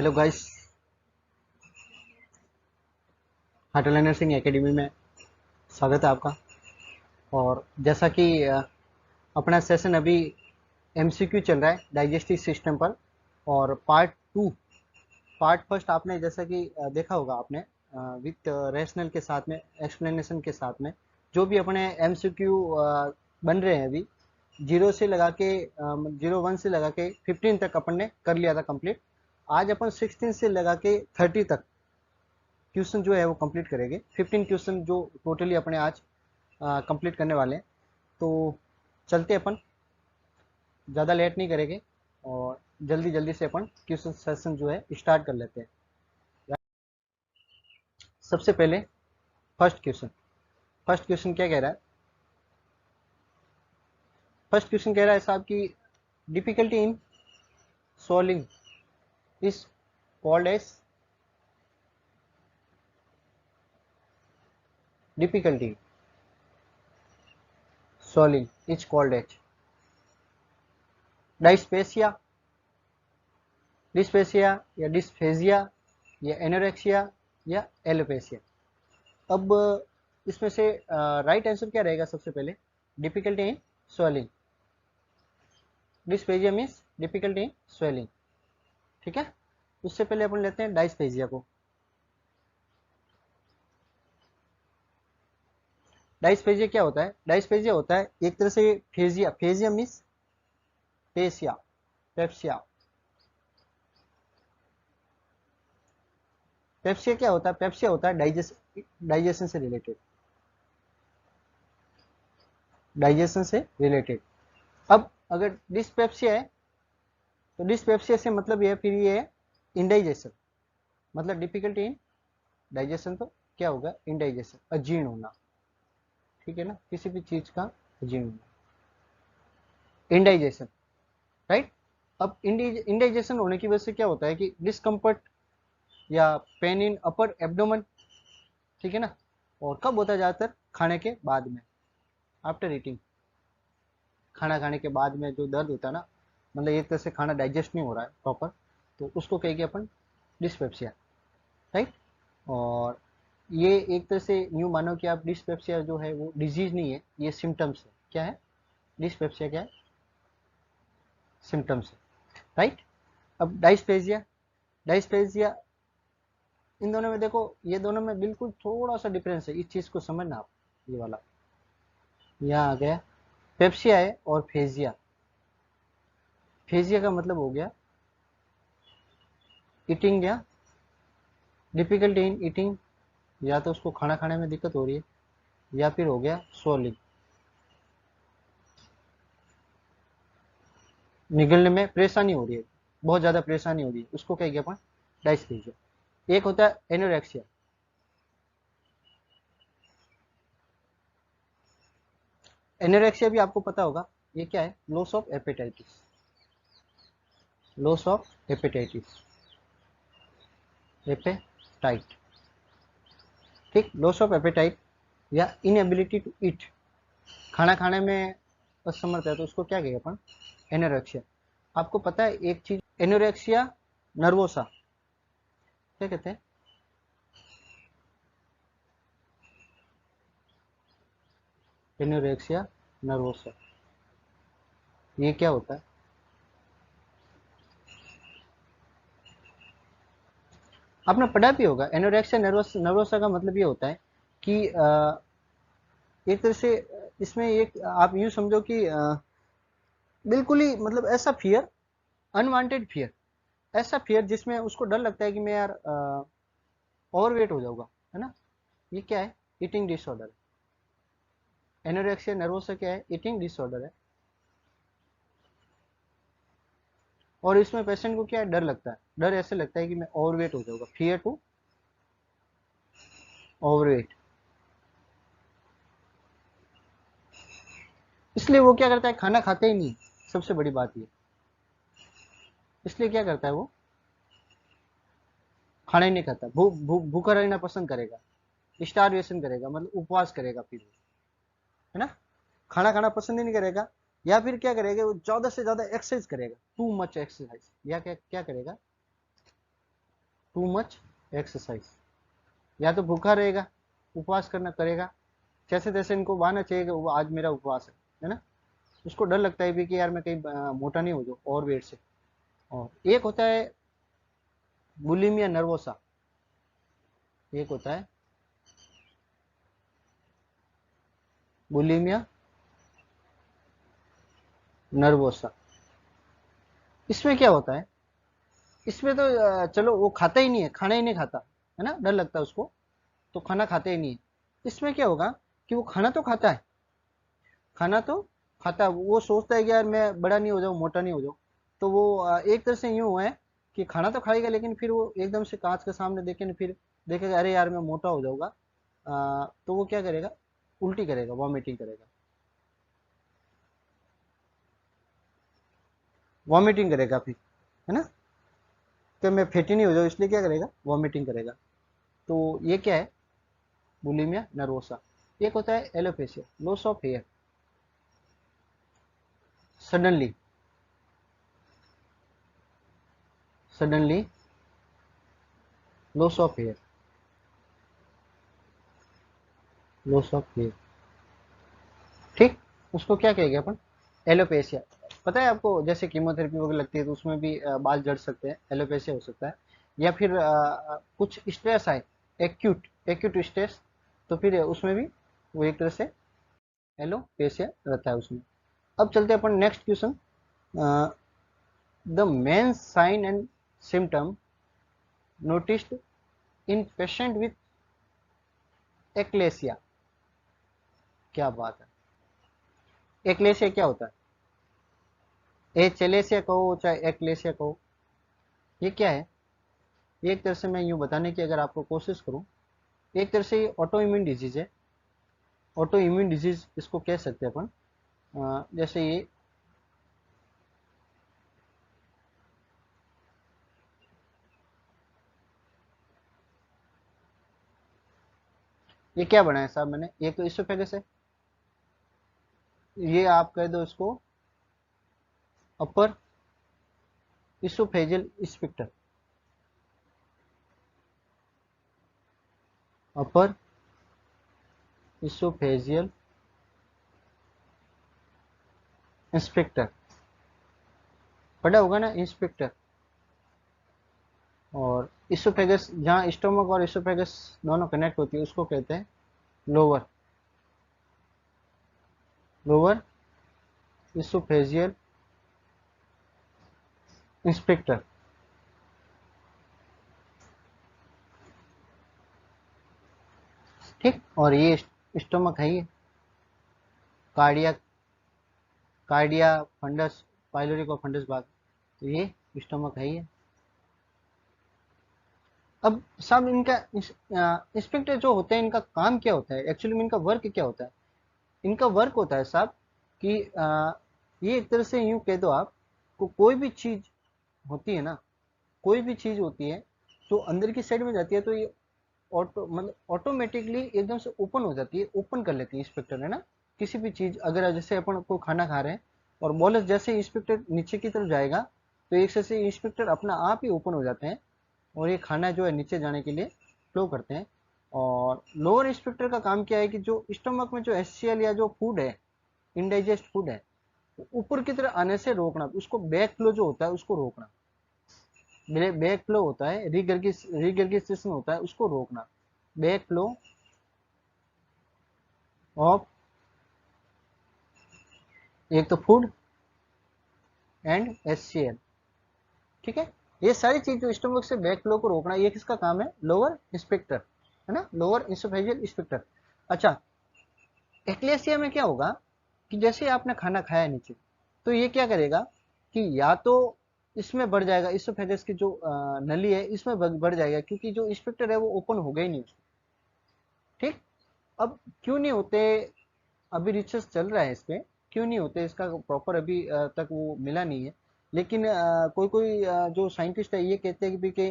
Hello guys, heartland nursing academy में स्वागत है आपका। और जैसा कि अपना सेशन अभी एमसीक्यू चल रहा है डाइजेस्टिव सिस्टम पर, और पार्ट फर्स्ट आपने जैसा कि देखा होगा आपने विथ रैशनल के साथ में, एक्सप्लेनेशन के साथ में, जो भी अपने एमसीक्यू बन रहे हैं अभी, जीरो से लगा के 01 से लगा के 15 तक अपन ने कर लिया था कंप्लीट। आज अपन 16 से लगा के 30 तक क्वेश्चन जो है वो कंप्लीट करेंगे। 15 क्वेश्चन जो टोटली अपने आज कंप्लीट करने वाले हैं। तो चलते अपन, ज़्यादा लेट नहीं करेंगे और जल्दी जल्दी से अपन क्वेश्चन सेशन जो है स्टार्ट कर लेते हैं। सबसे पहले फर्स्ट क्वेश्चन क्या कह रहा है? फर्स्ट क्वेश्चन कह रहा है साहब कि difficulty in solving is called as difficulty solving is called as dyspepsia, dyspepsia या डिस्फेजिया या एनोरेक्सिया या एलोपेसिया। अब इसमें से राइट आंसर क्या रहेगा? सबसे पहले difficulty in swelling, dysphasia means difficulty in swelling, ठीक है। उससे पहले अपन लेते हैं डाइस्पेजिया को। डाइस्पेजिया क्या होता है? डाइस्पेजिया होता है एक तरह से फेजिया, फेजिया मीन्स पेसिया, पेप्सिया। पेप्सिया क्या होता है? पेप्सिया होता है डाइजेशन से रिलेटेड, डाइजेशन से रिलेटेड। अब अगर डिस्पेप्सिया है तो डिस्पेप्सिया से मतलब ये फिर ये है इंडाइजेशन, मतलब डिफिकल्टी इन डाइजेशन। तो क्या होगा? इंडाइजेशन, अजीर्ण होना, ठीक है ना, किसी भी चीज का अजीर्ण होना, इंडाइजेशन, राइट। अब इंडाइजेशन होने की वजह से क्या होता है कि डिस्कम्फर्ट या पेन इन अपर एब्डोमन, ठीक है ना। और कब होता है? ज़्यादातर खाने के बाद में, आफ्टर ईटिंग, खाना खाने के बाद में जो दर्द होता है ना, मतलब एक तरह से खाना डाइजेस्ट नहीं हो रहा है प्रॉपर, तो उसको कहेंगे अपन डिस्पेप्सिया, राइट। और ये एक तरह से यूँ मानो कि आप डिस्पेप्सिया जो है वो डिजीज नहीं है, ये सिम्टम्स है। क्या है? डिस्पेप्सिया क्या है? सिम्टम्स है, राइट। अब डाइस्पेजिया, डाइस्पेजिया इन दोनों में देखो, ये दोनों में बिल्कुल थोड़ा सा डिफरेंस है, इस चीज़ को समझना आप। ये वाला यहाँ आ गया पेप्सिया है और फेजिया। फेजिया का मतलब हो गया ईटिंग या डिफिकल्टी इन ईटिंग, या तो उसको खाना खाने में दिक्कत हो रही है, या फिर हो गया सोलिंग, निगलने में परेशानी हो रही है, बहुत ज़्यादा परेशानी हो रही है, उसको कहेंगे अपन डाइस्पेजिया। एक होता है एनोरेक्सिया। एनोरेक्सिया भी आपको पता होगा, ये क्या है? Loss of appetitis, loss of appetitis, appetite, ठीक। लॉस ऑफ एपेटाइट या इनएबिलिटी टू ईट, खाना खाने में असमर्थ है, तो उसको क्या कहेंगे अपन? एनोरेक्सिया। आपको पता है एक चीज, एनोरेक्सिया नर्वोसा क्या कहते हैं? एनोरेक्सिया नर्वोसा, ये क्या होता है? आपने पढ़ा भी होगा। एनोरेक्सिया नर्वोसा का मतलब ये होता है कि एक तरह से इसमें एक आप यूं समझो कि बिल्कुल ही मतलब ऐसा फियर, अनवांटेड फियर, ऐसा फियर जिसमें उसको डर लगता है कि मैं यार ओवरवेट हो जाऊंगा, है ना। ये क्या है? Eating disorder. एनोरेक्सिया नर्वोसा क्या है? ईटिंग डिसऑर्डर है। और इसमें पेशेंट को क्या है? डर लगता है, डर ऐसे लगता है कि मैं ओवरवेट हो जाऊंगा, फियर टू ओवरवेट। इसलिए वो क्या करता है? खाना खाते ही नहीं, सबसे बड़ी बात ये। इसलिए क्या करता है वो? खाना ही नहीं खाता, भूखा रहना पसंद करेगा, स्टारवेशन करेगा, मतलब उपवास करेगा फिर, है ना। खाना खाना पसंद ही नहीं करेगा, या फिर क्या करेगा? वो ज्यादा से ज्यादा एक्सरसाइज करेगा, टू मच एक्सरसाइज, या क्या क्या करेगा? टू मच एक्सरसाइज, या तो भूखा रहेगा, उपवास करना करेगा, जैसे तैसे इनको बहाना चाहिए कि वो आज मेरा उपवास है ना। उसको डर लगता है भी कि यार मैं कहीं मोटा नहीं हो जाऊँ और वेट से। और एक होता है बुलिमिया नर्वोसा, एक होता है बुलिमिया नर्वोसा। इसमें क्या होता है, इसमें तो चलो वो खाता ही नहीं है, खाना ही नहीं खाता है ना, डर लगता है उसको, तो खाना खाते ही नहीं है। इसमें क्या होगा कि वो खाना तो खाता है, खाना तो खाता है, वो सोचता है कि यार मैं बड़ा नहीं हो जाऊँ, मोटा नहीं हो जाऊँ। तो वो एक तरह से यूं है कि खाना तो खाएगा, लेकिन फिर वो एकदम से कांच के सामने देखे ना, फिर देखेगा अरे यार मैं मोटा हो जाऊंगा, तो वो क्या करेगा, उल्टी करेगा, वॉमिटिंग करेगा, वॉमिटिंग करेगा फिर, है ना। तो मैं फैटी नहीं हो जाऊँ इसलिए क्या करेगा, वॉमिटिंग करेगा। तो ये क्या है, बुलिमिया नर्वोसा। एक होता है alopecia, loss of hair, suddenly, suddenly loss of hair, loss of hair, ठीक। उसको क्या कहेंगे अपन, एलोपेशिया। पता है आपको, जैसे कीमोथेरेपी वगैरह लगती है तो उसमें भी बाल झड़ सकते हैं, एलोपेशिया हो सकता है। या फिर कुछ स्ट्रेस आए, एक्यूट एक्यूट स्ट्रेस, तो फिर उसमें भी वो एक तरह से एलोपेशिया रहता है उसमें। अब चलते हैं अपन next question, the main sign and symptom noticed in patient with achalasia. क्या बात है, एक्लेसिया क्या होता है, एचलेसिया कहो चाहे एक्लेसिया कहो, ये क्या है। एक तरह से मैं यूं बताने की अगर आपको कोशिश करूं, एक तरह से ये ऑटो इम्यून डिजीज है, ऑटो इम्यून डिजीज इसको कह सकते हैं अपन। जैसे ये क्या बनाया साहब मैंने, एक तो इसोफेगस है, ये आप कह दो इसको अपर इसोफेजियल स्फिक्टर, अपर इसोफेजियल इंस्पेक्टर, पढ़ा होगा ना इंस्पेक्टर। और इसोफेगस जहाँ स्टोमक और इसोफेगस दोनों कनेक्ट होती है उसको कहते हैं लोअर, लोअर इसोफेजियल इंस्पेक्टर, ठीक। और ये स्टोमक है, ये कार्डिया, कार्डिया फंडस, पाइलोरिक और फंडस भाग, तो ये स्टोमक है ये। अब सब इनका इंस्पेक्टर जो होते हैं इनका काम क्या होता है, एक्चुअली में इनका वर्क क्या होता है। इनका वर्क होता है साहब कि ये एक तरह से यूं कह दो आप को, कोई भी चीज होती है ना, कोई भी चीज होती है जो अंदर की साइड में जाती है तो ये ऑटो मतलब ऑटोमेटिकली एकदम से ओपन हो जाती है, ओपन कर लेती है इंस्पेक्टर, है ना। किसी भी चीज अगर जैसे अपन को खाना खा रहे हैं और बोलस जैसे इंस्पेक्टर नीचे की तरफ जाएगा तो एक से इंस्पेक्टर अपना आप ही ओपन हो जाते हैं और ये खाना जो है नीचे जाने के लिए फ्लो करते हैं। और लोअर इंस्पेक्टर का काम क्या है कि जो स्टमक में जो एचसीएल या जो फूड है, इनडाइजेस्ट फूड है, ऊपर की तरफ आने से रोकना, उसको बैक फ्लो जो होता है उसको रोकना, बैक फ्लो होता है, रिगर्गिसेशन होता है उसको रोकना, बैक फ्लो ऑफ, एक तो फूड एंड एचसीएल, ठीक है। ये सारी चीज जो स्टमक से बैक फ्लो को रोकना, ये किसका काम है, लोअर इंस्पेक्टर, है ना, लोअर इंसोफेजियल इंस्पेक्टर। अच्छा, एक्लेसिया में क्या होगा कि जैसे आपने खाना खाया नीचे, तो ये क्या करेगा कि या तो इसमें बढ़ जाएगा, इसोफेगस की जो नली है इसमें बढ़ जाएगा, क्योंकि जो इंस्पेक्टर है वो ओपन हो गई नहीं उसमें, ठीक। अब क्यों नहीं होते, अभी रिसर्च चल रहा है इस पे, क्यों नहीं होते इसका प्रॉपर अभी तक वो मिला नहीं है। लेकिन कोई कोई जो साइंटिस्ट है ये कहते हैं कि भी कि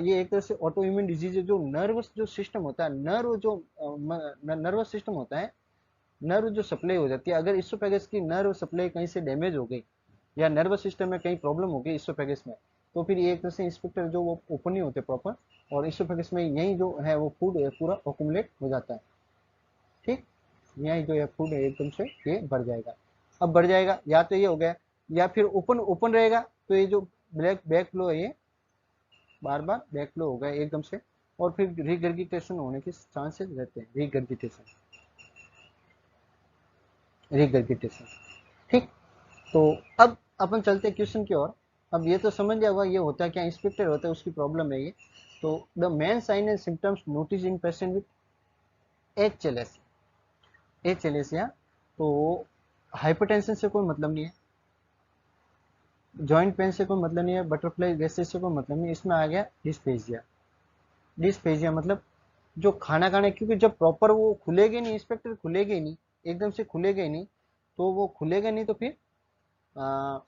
ये एक तरह से ऑटो इम्यून डिजीज है, जो नर्वस जो सिस्टम होता है, नर्व जो नर्वस सिस्टम होता है, नर्व जो सप्लाई हो जाती है, अगर इसोफेगस की नर्व सप्लाई कहीं से डैमेज हो गई या नर्वस सिस्टम में कहीं प्रॉब्लम हो गई इसोफेगस में, तो फिर ये एक तरह से इंस्पेक्टर जो वो ओपन नहीं होते प्रॉपर, और इसोफेगस में यही जो है वो फूड पूरा अकोमुलेट हो जाता है। ठीक, यही जो है फूड है एकदम से ये बढ़ जाएगा। अब बढ़ जाएगा, या तो ये हो गया, या फिर ओपन ओपन रहेगा, तो ये जो ब्लैक बैक फ्लो है ये बार बार बैक फ्लो होगा एकदम से, और फिर रिगर्गिटेशन होने के चांसेस रहते हैं। रिगर्गिटेशन। ठीक, तो अब अपन चलते हैं क्वेश्चन की ओर। अब ये तो समझ लिया होगा ये होता है क्या, इंस्पेक्टर होता है उसकी प्रॉब्लम है ये। तो the main sign and symptoms notice in patient with H L S या, तो हाइपरटेंशन से कोई मतलब नहीं है, जॉइंट पेन से कोई मतलब नहीं है, बटरफ्लाई गैसेस से कोई मतलब नहीं, इसमें आ गया डिस्पेजिया। डिस्पेजिया मतलब जो खाना खाने, क्योंकि जब प्रॉपर वो खुलेगे नहीं, इंस्पेक्टर खुलेगे ही नहीं, एकदम से खुलेगा ही नहीं, तो वो खुलेगा नहीं तो फिर आ,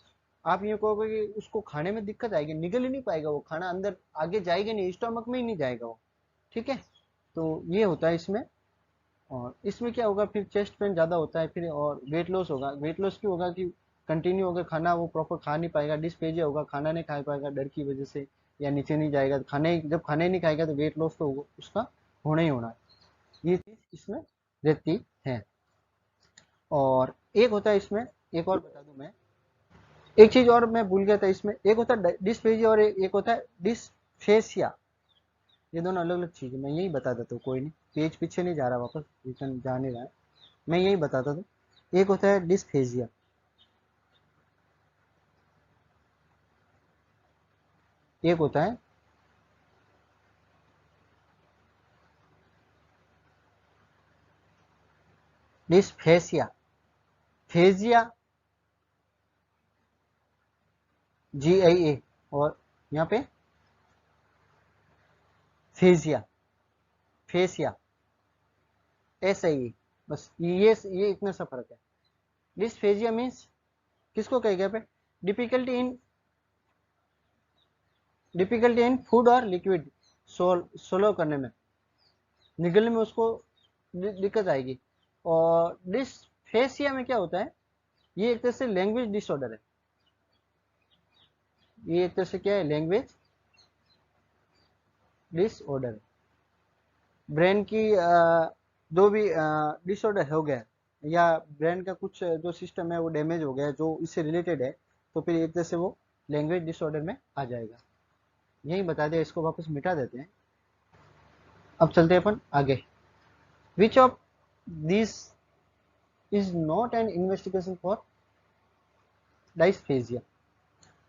आप ये कहोगे कि उसको खाने में दिक्कत आएगी, निगल ही नहीं पाएगा वो खाना, अंदर आगे जाएगा नहीं, स्टमक में ही नहीं जाएगा वो। ठीक है, तो ये होता है इसमें। और इसमें क्या होगा, फिर चेस्ट पेन ज़्यादा होता है, फिर और वेट लॉस होगा। वेट लॉस क्यों होगा कि कंटिन्यू होगा खाना, वो प्रॉपर खा नहीं पाएगा। डिस्पेजिया होगा, खाना नहीं खा पाएगा डर की वजह से, या नीचे नहीं जाएगा खाने, जब खाने नहीं खाएगा तो वेट लॉस तो उसका होना ही होना है। ये चीज़ इसमें रहती है। और एक होता है इसमें, एक और बता दूं मैं, एक चीज और मैं भूल गया था इसमें, एक होता है डिस्पेजिया और एक होता है डिस्फेसिया। ये दोनों अलग अलग चीज है, मैं यही बता देता हूँ, कोई नहीं, पेज पीछे नहीं जा रहा, वापस रिटर्न जा नहीं रहा है, मैं यही बताता था। एक होता है डिस्फेजिया, एक होता है डिस्फेसिया। फेजिया, GIA, और यहाँ पे फेजिया, फेसिया, SIA। बस ये इतना सा फर्क है। डिस्फेजिया मीन्स किसको कहेगा पे, डिफिकल्टी इन फूड और लिक्विड सोलो करने में, निगलने में उसको दिक्कत आएगी। और डिसफेसिया में क्या होता है, ये एक तरह से लैंग्वेज डिसऑर्डर है। ये एक तरह से क्या है, लैंग्वेज डिसऑर्डर है। ब्रेन की जो भी डिसऑर्डर हो गया, या ब्रेन का कुछ जो सिस्टम है वो डैमेज हो गया जो इससे रिलेटेड है, तो फिर एक तरह से वो लैंग्वेज डिसऑर्डर में आ जाएगा। यही बता दिया, इसको वापस मिटा देते हैं। अब चलते हैं अपन आगे। Which of this is not an investigation for dysphagia.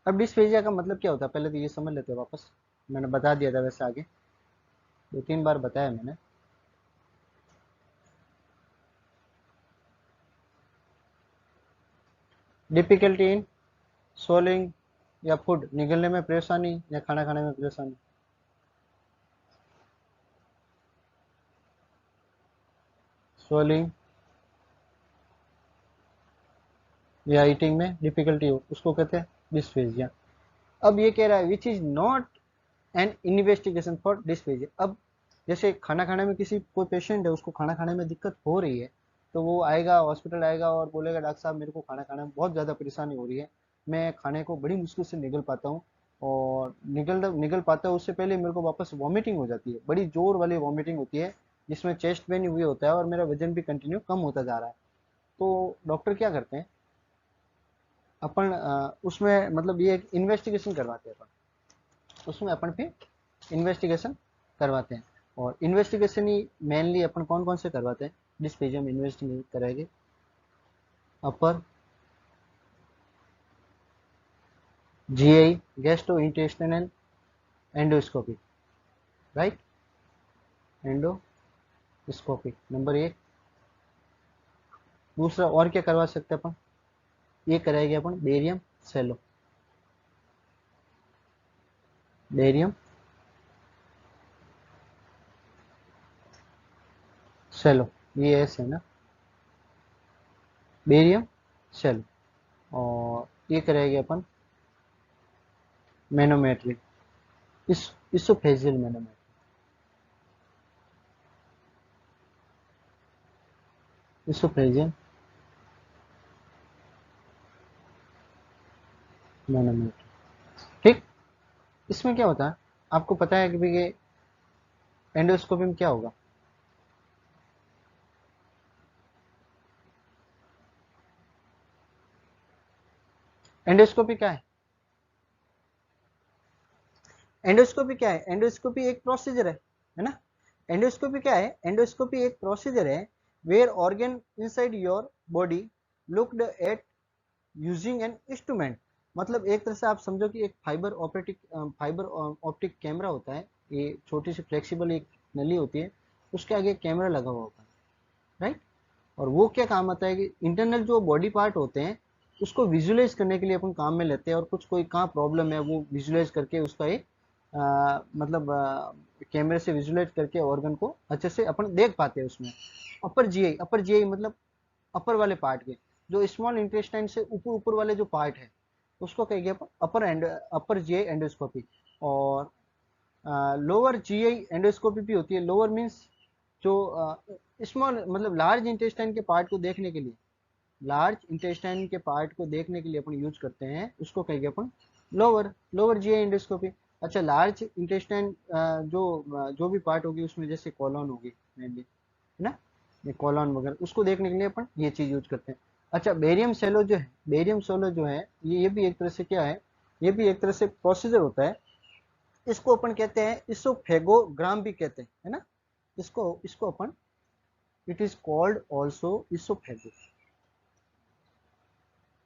अब डिस्फेजिया का मतलब क्या होता है, पहले तो ये समझ लेते हैं वापस। मैंने बता दिया था वैसे, आगे 2-3 बार बताया मैंने। डिफिकल्टी इन सोलिंग या फूड, निगलने में परेशानी या खाना खाने में परेशानी। सोलिंग या ईटिंग में डिफिकल्टी हो, उसको कहते हैं डिस्फेजिया। अब ये कह रहा है which is not an investigation for dysphagia. अब जैसे खाना खाने में किसी कोई पेशेंट है, उसको खाना खाने में दिक्कत हो रही है, तो वो आएगा, हॉस्पिटल आएगा और बोलेगा डॉक्टर साहब मेरे को खाना खाने में बहुत ज़्यादा परेशानी हो रही है, मैं खाने को बड़ी मुश्किल से निगल पाता हूँ, और निगल पाता है उससे पहले मेरे को वापस वॉमिटिंग हो जाती है, बड़ी जोर वाली वॉमिटिंग होती है, जिसमें चेस्ट पेन हुई होता है, और मेरा वजन भी कंटिन्यू कम होता जा रहा है। तो डॉक्टर क्या करते हैं, अपन उसमें मतलब ये इन्वेस्टिगेशन करवाते हैं अपन, उसमें अपन फिर इन्वेस्टिगेशन करवाते हैं। और इन्वेस्टिगेशन ही मेनली अपन कौन कौन से करवाते हैं, डिस्पेजिया में इन्वेस्टिगेशन करेंगे। अपर GI, gastro intestinal endoscopy, right, endoscopy number 1। दूसरा और क्या करवा सकते हैं अपन, ये कराएंगे अपन बेरियम सेलो, बेरियम सेलो, ये ऐसे है ना, बेरियम सेलो। और ये कराएंगे अपन मैनोमेट्री, इस इसोफेजियल मैनोमेट्री, इसोफेजियल मैनोमेट्री। ठीक, इसमें क्या होता है, आपको पता है कि भाई ये एंडोस्कोपी में क्या होगा? एंडोस्कोपी क्या है? एंडोस्कोपी क्या है? एंडोस्कोपी एक प्रोसीजर है ना? एंडोस्कोपी क्या है? एंडोस्कोपी एक प्रोसीजर है where organ inside your body looked at using an instrument. मतलब एक तरह से आप समझो कि एक फाइबर ऑप्टिक कैमरा होता है, ये छोटी सी फ्लेक्सिबल एक नली होती है, उसके आगे एक कैमरा लगा हुआ होता है, राइट? और वो क्या काम आता है कि इंटरनल जो बॉडी पार्ट होते हैं उसको विजुअलाइज करने के लिए अपन काम में लेते हैं, और कुछ कोई कहाँ प्रॉब्लम है वो विजुअलाइज करके उसका एक मतलब कैमरे से विजुअलाइज करके ऑर्गन को अच्छे से अपन देख पाते हैं उसमें। अपर जीआई मतलब अपर वाले पार्ट के, जो स्मॉल इंटेस्टाइन से ऊपर ऊपर वाले जो पार्ट है उसको कहेंगे अपन अपर जीआई एंडोस्कोपी। और लोअर जीआई एंडोस्कोपी भी होती है। लोअर मीन्स जो स्मॉल मतलब लार्ज इंटेस्टाइन के पार्ट को देखने के लिए, लार्ज इंटेस्टाइन के पार्ट को देखने के लिए अपन यूज करते हैं, उसको कहेंगे अपन लोअर जीआई एंडोस्कोपी। अच्छा, लार्ज इंटेस्टाइन जो भी पार्ट होगी उसमें, जैसे कॉलॉन होगी मेनली, है ना, ये कॉलॉन वगैरह, उसको देखने के लिए अपन ये चीज यूज करते हैं। अच्छा, बेरियम सोलो जो है, ये भी एक तरह से क्या है, ये भी एक तरह से प्रोसीजर होता है। इसको अपन कहते हैं इसोफेगोग्राम भी कहते हैं, है ना? इसको इसको अपन, it is called also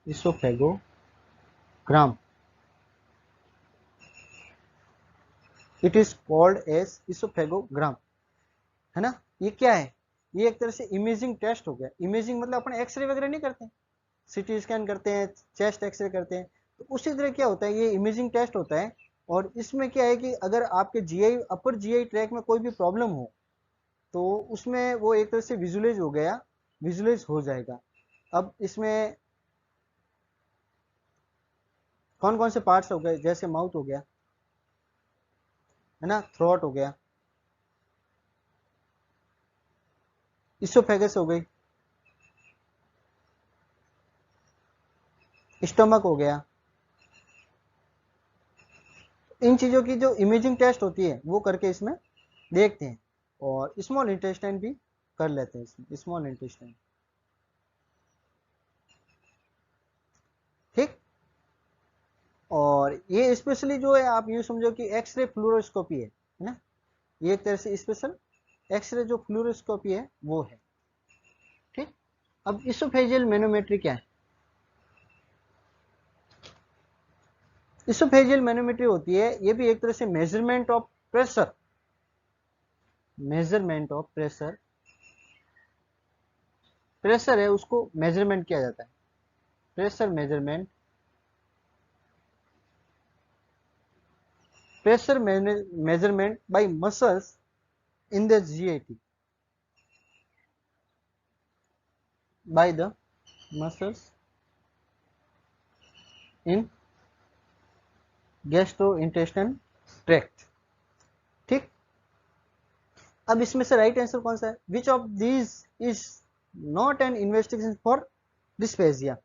esophagogram. It is called as esophagogram, है ना? ये क्या है? ये एक तरह से इमेजिंग टेस्ट हो गया। इमेजिंग मतलब अपन एक्सरे वगैरह नहीं करते, सीटी स्कैन करते हैं, चेस्ट एक्सरे करते हैं, तो उसी तरह क्या होता है, ये इमेजिंग टेस्ट होता है। और इसमें क्या है कि अगर आपके जीआई अपर जीआई ट्रैक में कोई भी प्रॉब्लम हो तो उसमें वो एक तरह से विजुअलाइज हो जाएगा। अब इसमें कौन कौन से पार्ट्स हो गए, जैसे माउथ हो गया, है ना, थ्रोट हो गया, इसोफेगस हो गई, स्टमक हो गया। इन चीजों की जो इमेजिंग टेस्ट होती है वो करके इसमें देखते हैं। और स्मॉल इंटेस्टाइन भी कर लेते हैं इसमें, स्मॉल इंटेस्टाइन, ठीक। और ये स्पेशली जो है, आप यूँ समझो कि एक्सरे फ्लोरोस्कोपी है ना? ये एक तरह से स्पेशल एक्सरे जो फ्लोरोस्कोपी है वो है, ठीक। अब इसोफेजियल मैनोमेट्री क्या है? इसोफेजियल मैनोमेट्री होती है, ये भी एक तरह से मेजरमेंट ऑफ प्रेशर, प्रेशर है उसको मेजरमेंट किया जाता है। Pressure measurement by muscles in the GIT, by the muscles in gastrointestinal tract, ठीक। अब इसमें से राइट आंसर कौन सा है? Which of these is not an investigation for dysphasia.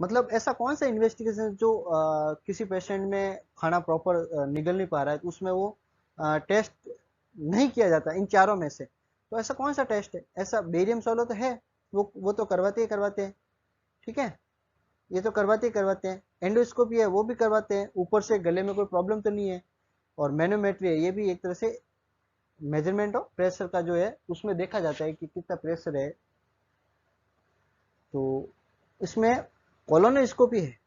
मतलब ऐसा कौन सा इन्वेस्टिगेशन जो किसी पेशेंट में खाना प्रॉपर निगल नहीं पा रहा है तो उसमें वो टेस्ट नहीं किया जाता इन चारों में से? तो ऐसा कौन सा टेस्ट है? ऐसा बेरियम सोलो तो है, वो तो करवाते हैं, ठीक है, ये तो करवाते हैं। एंडोस्कोपी है वो भी करवाते हैं, ऊपर से गले में कोई प्रॉब्लम तो नहीं है। और मैनोमेट्री है, ये भी एक तरह से मेजरमेंट ऑफ प्रेशर का जो है उसमें देखा जाता है कि कितना प्रेशर है। तो इसमें कोलोनोस्कोपी है,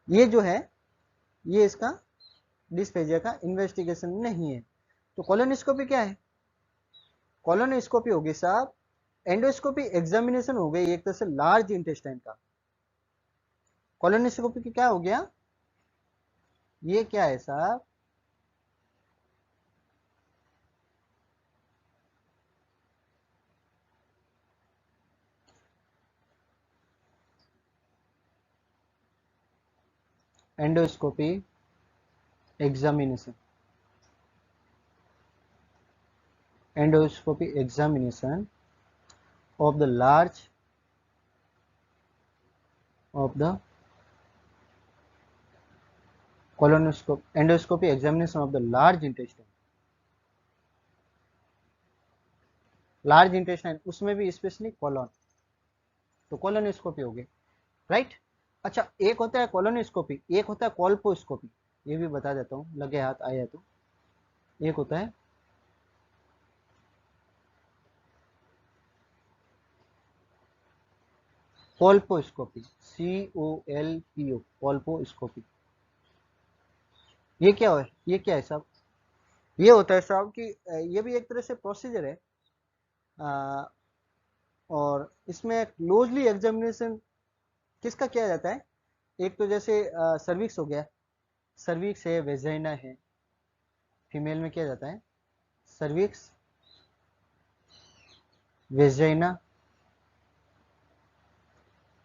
ये जो है ये इसका डिस्पेजिया का इन्वेस्टिगेशन नहीं है। तो कोलोनोस्कोपी क्या है? कोलोनोस्कोपी होगी साहब, एंडोस्कोपी एग्जामिनेशन हो गई एक तरह से लार्ज इंटेस्टाइन का। कोलोनोस्कोपी क्या हो गया? ये क्या है साहब? Endoscopy examination, endoscopy examination of the large of the colonoscopy, endoscopy examination of the large intestine, large intestine उसमें भी स्पेशली कोलोन, तो कोलोनोस्कोपी हो गई, राइट। अच्छा, एक होता है कोलोनोस्कोपी, एक होता है कोल्पोस्कोपी, ये भी बता देता हूँ लगे हाथ आया तो। एक होता है कोल्पोस्कोपी, COLPO, कोल्पोस्कोपी। ये क्या है, ये क्या है साहब, ये होता है साहब कि ये भी एक तरह से प्रोसीजर है, अ, और इसमें क्लोजली एग्जामिनेशन किसका किया जाता है। एक तो जैसे सर्विक्स हो गया, सर्विक्स है, वेजाइना है, फीमेल में किया जाता है सर्विक्स, वेजाइना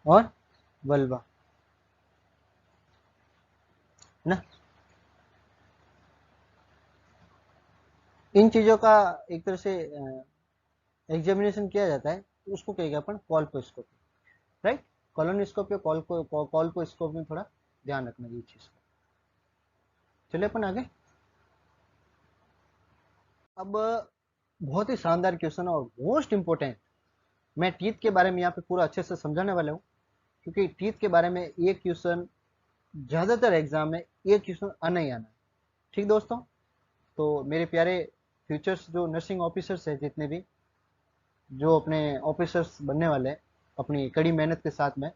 और वल्वा, है ना। इन चीजों का एक तरह से एग्जामिनेशन किया जाता है, तो उसको कहेगा अपन कॉल्पोस्कोपी, राइट। कॉलोनोस्कोपी और कॉल्पोस्कोपी में थोड़ा ध्यान रखना ये चीज का। चलिए अपन आगे। अब बहुत ही शानदार क्वेश्चन और मोस्ट इंपोर्टेंट, मैं टीथ के बारे में यहाँ पे पूरा अच्छे से समझाने वाला हूँ, क्योंकि टीथ के बारे में ये क्वेश्चन ज्यादातर एग्जाम में ये क्वेश्चन आना ही आना है, ठीक दोस्तों। तो मेरे प्यारे फ्यूचर्स जो नर्सिंग ऑफिसर्स है, जितने भी जो अपने ऑफिसर्स बनने वाले हैं अपनी कड़ी मेहनत के साथ में,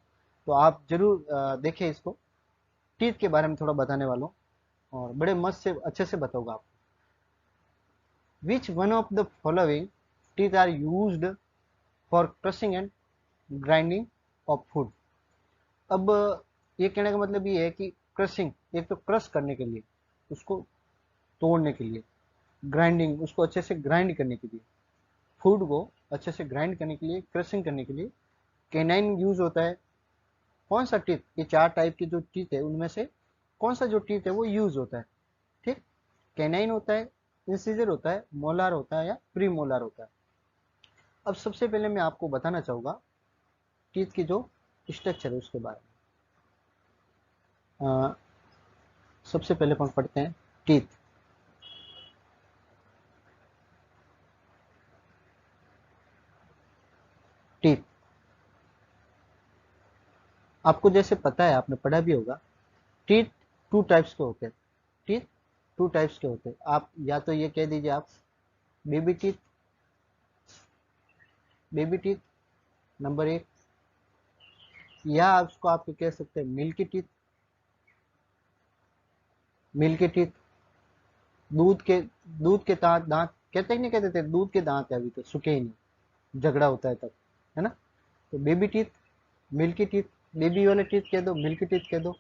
तो आप जरूर देखें इसको, टीथ के बारे में थोड़ा बताने वाला हूँ और बड़े मस्त से अच्छे से बताऊंगा आप। Which one of the following teeth are used for crushing and grinding of food. अब ये कहने का मतलब ये है कि क्रशिंग, एक तो क्रश करने के लिए, उसको तोड़ने के लिए, ग्राइंडिंग उसको अच्छे से ग्राइंड करने के लिए, फूड को अच्छे से ग्राइंड करने के लिए, क्रशिंग करने के लिए कैनाइन यूज होता है। कौन सा टीथ, ये चार टाइप के जो टीथ है उनमें से कौन सा जो टीथ है वो यूज होता है, ठीक। कैनाइन होता है, इंसिजर होता है, मोलार होता है या प्री मोलार होता है। अब सबसे पहले मैं आपको बताना चाहूंगा टीथ की जो स्ट्रक्चर है उसके बारे में। सबसे पहले अपन पढ़ते हैं टीथ। टीथ आपको जैसे पता है, आपने पढ़ा भी होगा, टीथ टू टाइप्स के होते हैं, टीथ टू टाइप्स के होते हैं। आप या तो ये कह दीजिए आप baby teeth, baby teeth number एक, या आप उसको आप कह सकते हैं मिल्की टीथ, मिल्की टीथ। दूध के दांत, दांत कहते ही नहीं, कहते थे दूध के दांत है, अभी तो सूखे ही नहीं, झगड़ा होता है तब, है ना। तो baby teeth, milky teeth, baby वाले टीथ कह दो, मिल्की टीथ कह दो,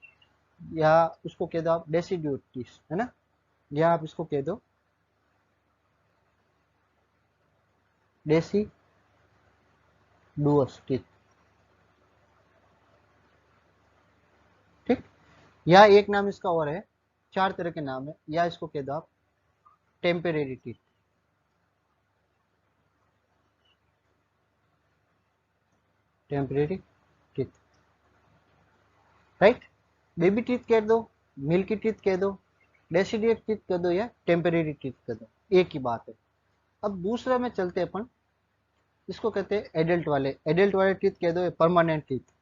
या उसको कह दो आप डेसिड्यूड टीथ, है ना, या आप इसको कह दो डेसी डुअस टीथ, ठीक। या एक नाम इसका और है, चार तरह के नाम है, या इसको कह दो आप temporary teeth, temporary teeth, right. Baby teeth कह दो, मिल्की टीथ कह दो, डेसिडिएट टीथ कह दो, या टेम्परेरी टीथ कह दो, एक ही बात है। अब दूसरा में चलते अपन, इसको कहते हैं एडल्ट वाले, एडल्ट वाले टीथ कह दो परमानेंट टीथ,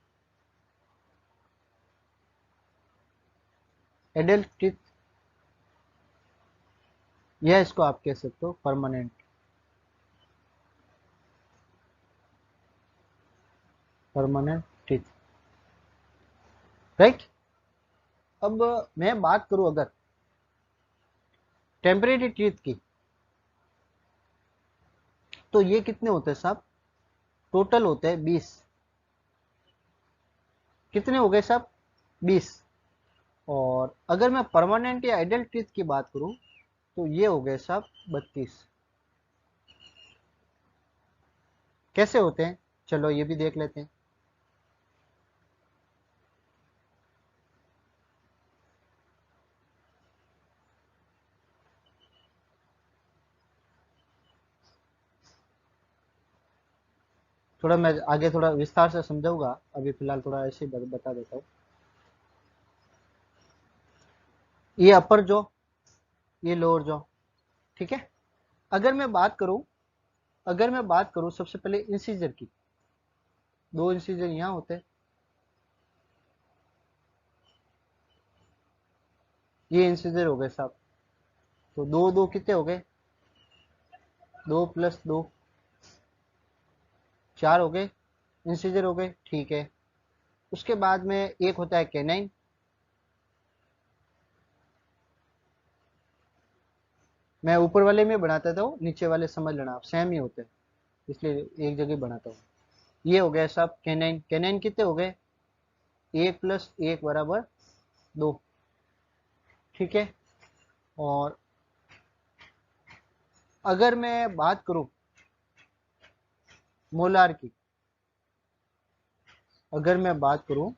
एडल्ट टीथ, या इसको आप कह सकते हो परमानेंट, परमानेंट टीथ, राइट। अब मैं बात करूं अगर टेम्परेरी टीथ की, तो ये कितने होते हैं साहब, टोटल होते हैं 20। कितने हो गए साहब, 20। और अगर मैं परमानेंट या एडल्ट टीथ की बात करूं, तो ये हो गए साहब 32। कैसे होते हैं, चलो ये भी देख लेते हैं। थोड़ा मैं आगे थोड़ा विस्तार से समझाऊंगा, अभी फिलहाल थोड़ा ऐसे ही बता देता हूँ। ये अपर जॉ, ये लोअर जॉ, ठीक है। अगर मैं बात करूं सबसे पहले इंसीजर की, दो इंसीजर यहां होते हैं, ये इंसीजर हो गए साहब, तो दो दो कितने हो गए, 2 + 2 4 हो गए, इंसीजर हो गए, ठीक है। उसके बाद में एक होता है कैनाइन, मैं ऊपर वाले में बनाता था, नीचे वाले समझ लेना आप, सेम ही होते हैं, इसलिए एक जगह बनाता हूँ। ये हो गया साहब कैनाइन, कैनाइन कितने हो गए, 1 + 1 = 2, ठीक है। और अगर मैं बात करूं मोलार की, अगर मैं बात करूं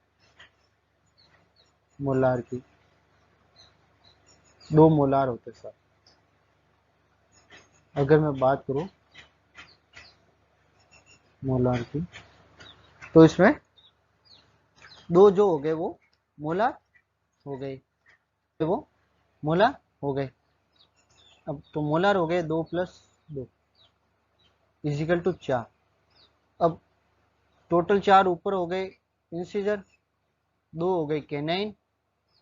मोलार की, 2 मोलार होते सर। अगर मैं बात करूं मोलार की, तो इसमें दो जो हो गए वो मोलार हो गए, वो मोलार हो गए। अब तो मोलार हो गए 2 + 2 = 4। अब टोटल 4 ऊपर हो गए इंसीजर, 2 हो गए कैनाइन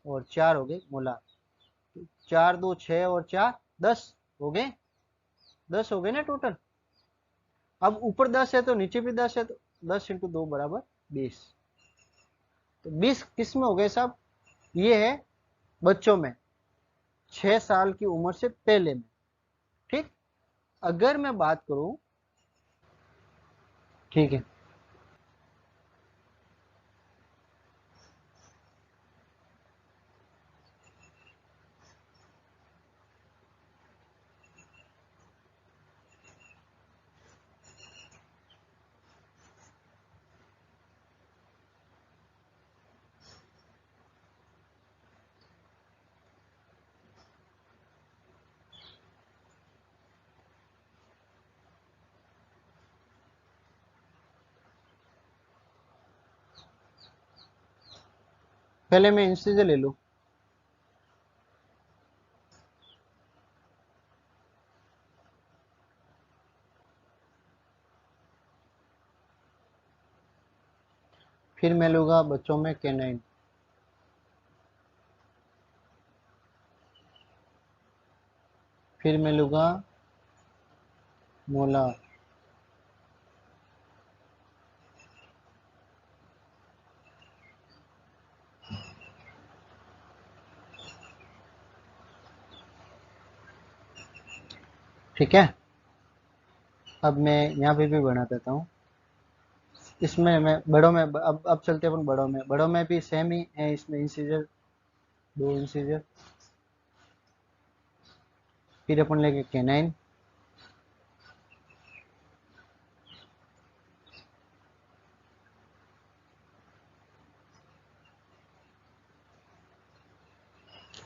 और 4 हो गए मोलार। 4 2 6 और 4 10 हो गए, 10 हो गए ना टोटल। अब ऊपर 10 है तो नीचे भी 10 है, तो 10 × 2 = 20। तो 20 किस में हो गए साहब, ये है बच्चों में 6 साल की उम्र से पहले में, ठीक। अगर मैं बात करूं, ठीक है, पहले मैं इंसीजर ले लूं, फिर मैं लूंगा बच्चों में कैनाइन, फिर मैं लूंगा मोलार, ठीक है। अब मैं यहाँ पे भी बना देता हूँ, इसमें मैं बड़ों में, अब चलते हैं अपन बड़ों में, बड़ों में भी सेम ही है, इसमें इंसीजर, 2 इंसीजर, फिर अपन लेके कैनाइन,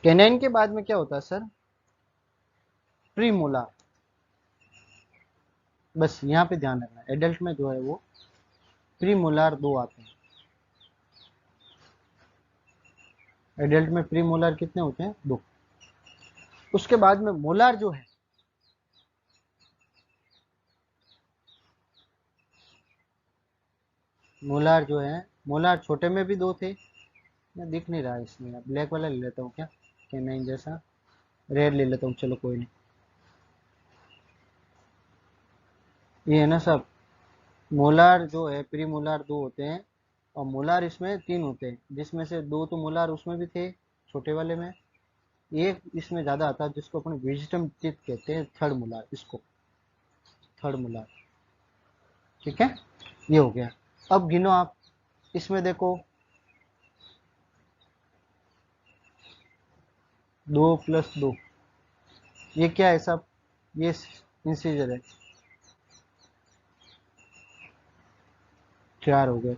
कैनाइन के बाद में क्या होता है सर, प्रीमोलार। बस यहाँ पे ध्यान रखना, एडल्ट में जो है वो प्रीमोलार 2 आते हैं, एडल्ट में प्रीमोलार कितने होते हैं, 2। उसके बाद में मोलार जो है, मोलार जो है, मोलार छोटे में भी 2 थे, मैं दिख नहीं रहा है इसमें, ब्लैक वाला ले लेता हूँ क्या, कैनाइन जैसा, रेड ले लेता हूँ, चलो कोई नहीं। ये है ना सब, मोलार जो है प्री मोलार 2 होते हैं, और मोलार इसमें 3 होते हैं, जिसमें से 2 तो मोलार उसमें भी थे छोटे वाले में, एक इसमें ज्यादा आता है जिसको अपन विजिटम टीथ कहते हैं, थर्ड मोलार, इसको थर्ड मोलार, ठीक है। ये हो गया। अब गिनो आप, इसमें देखो 2 + 2, ये क्या है सब, ये इंसीजर है, 4 हो गए।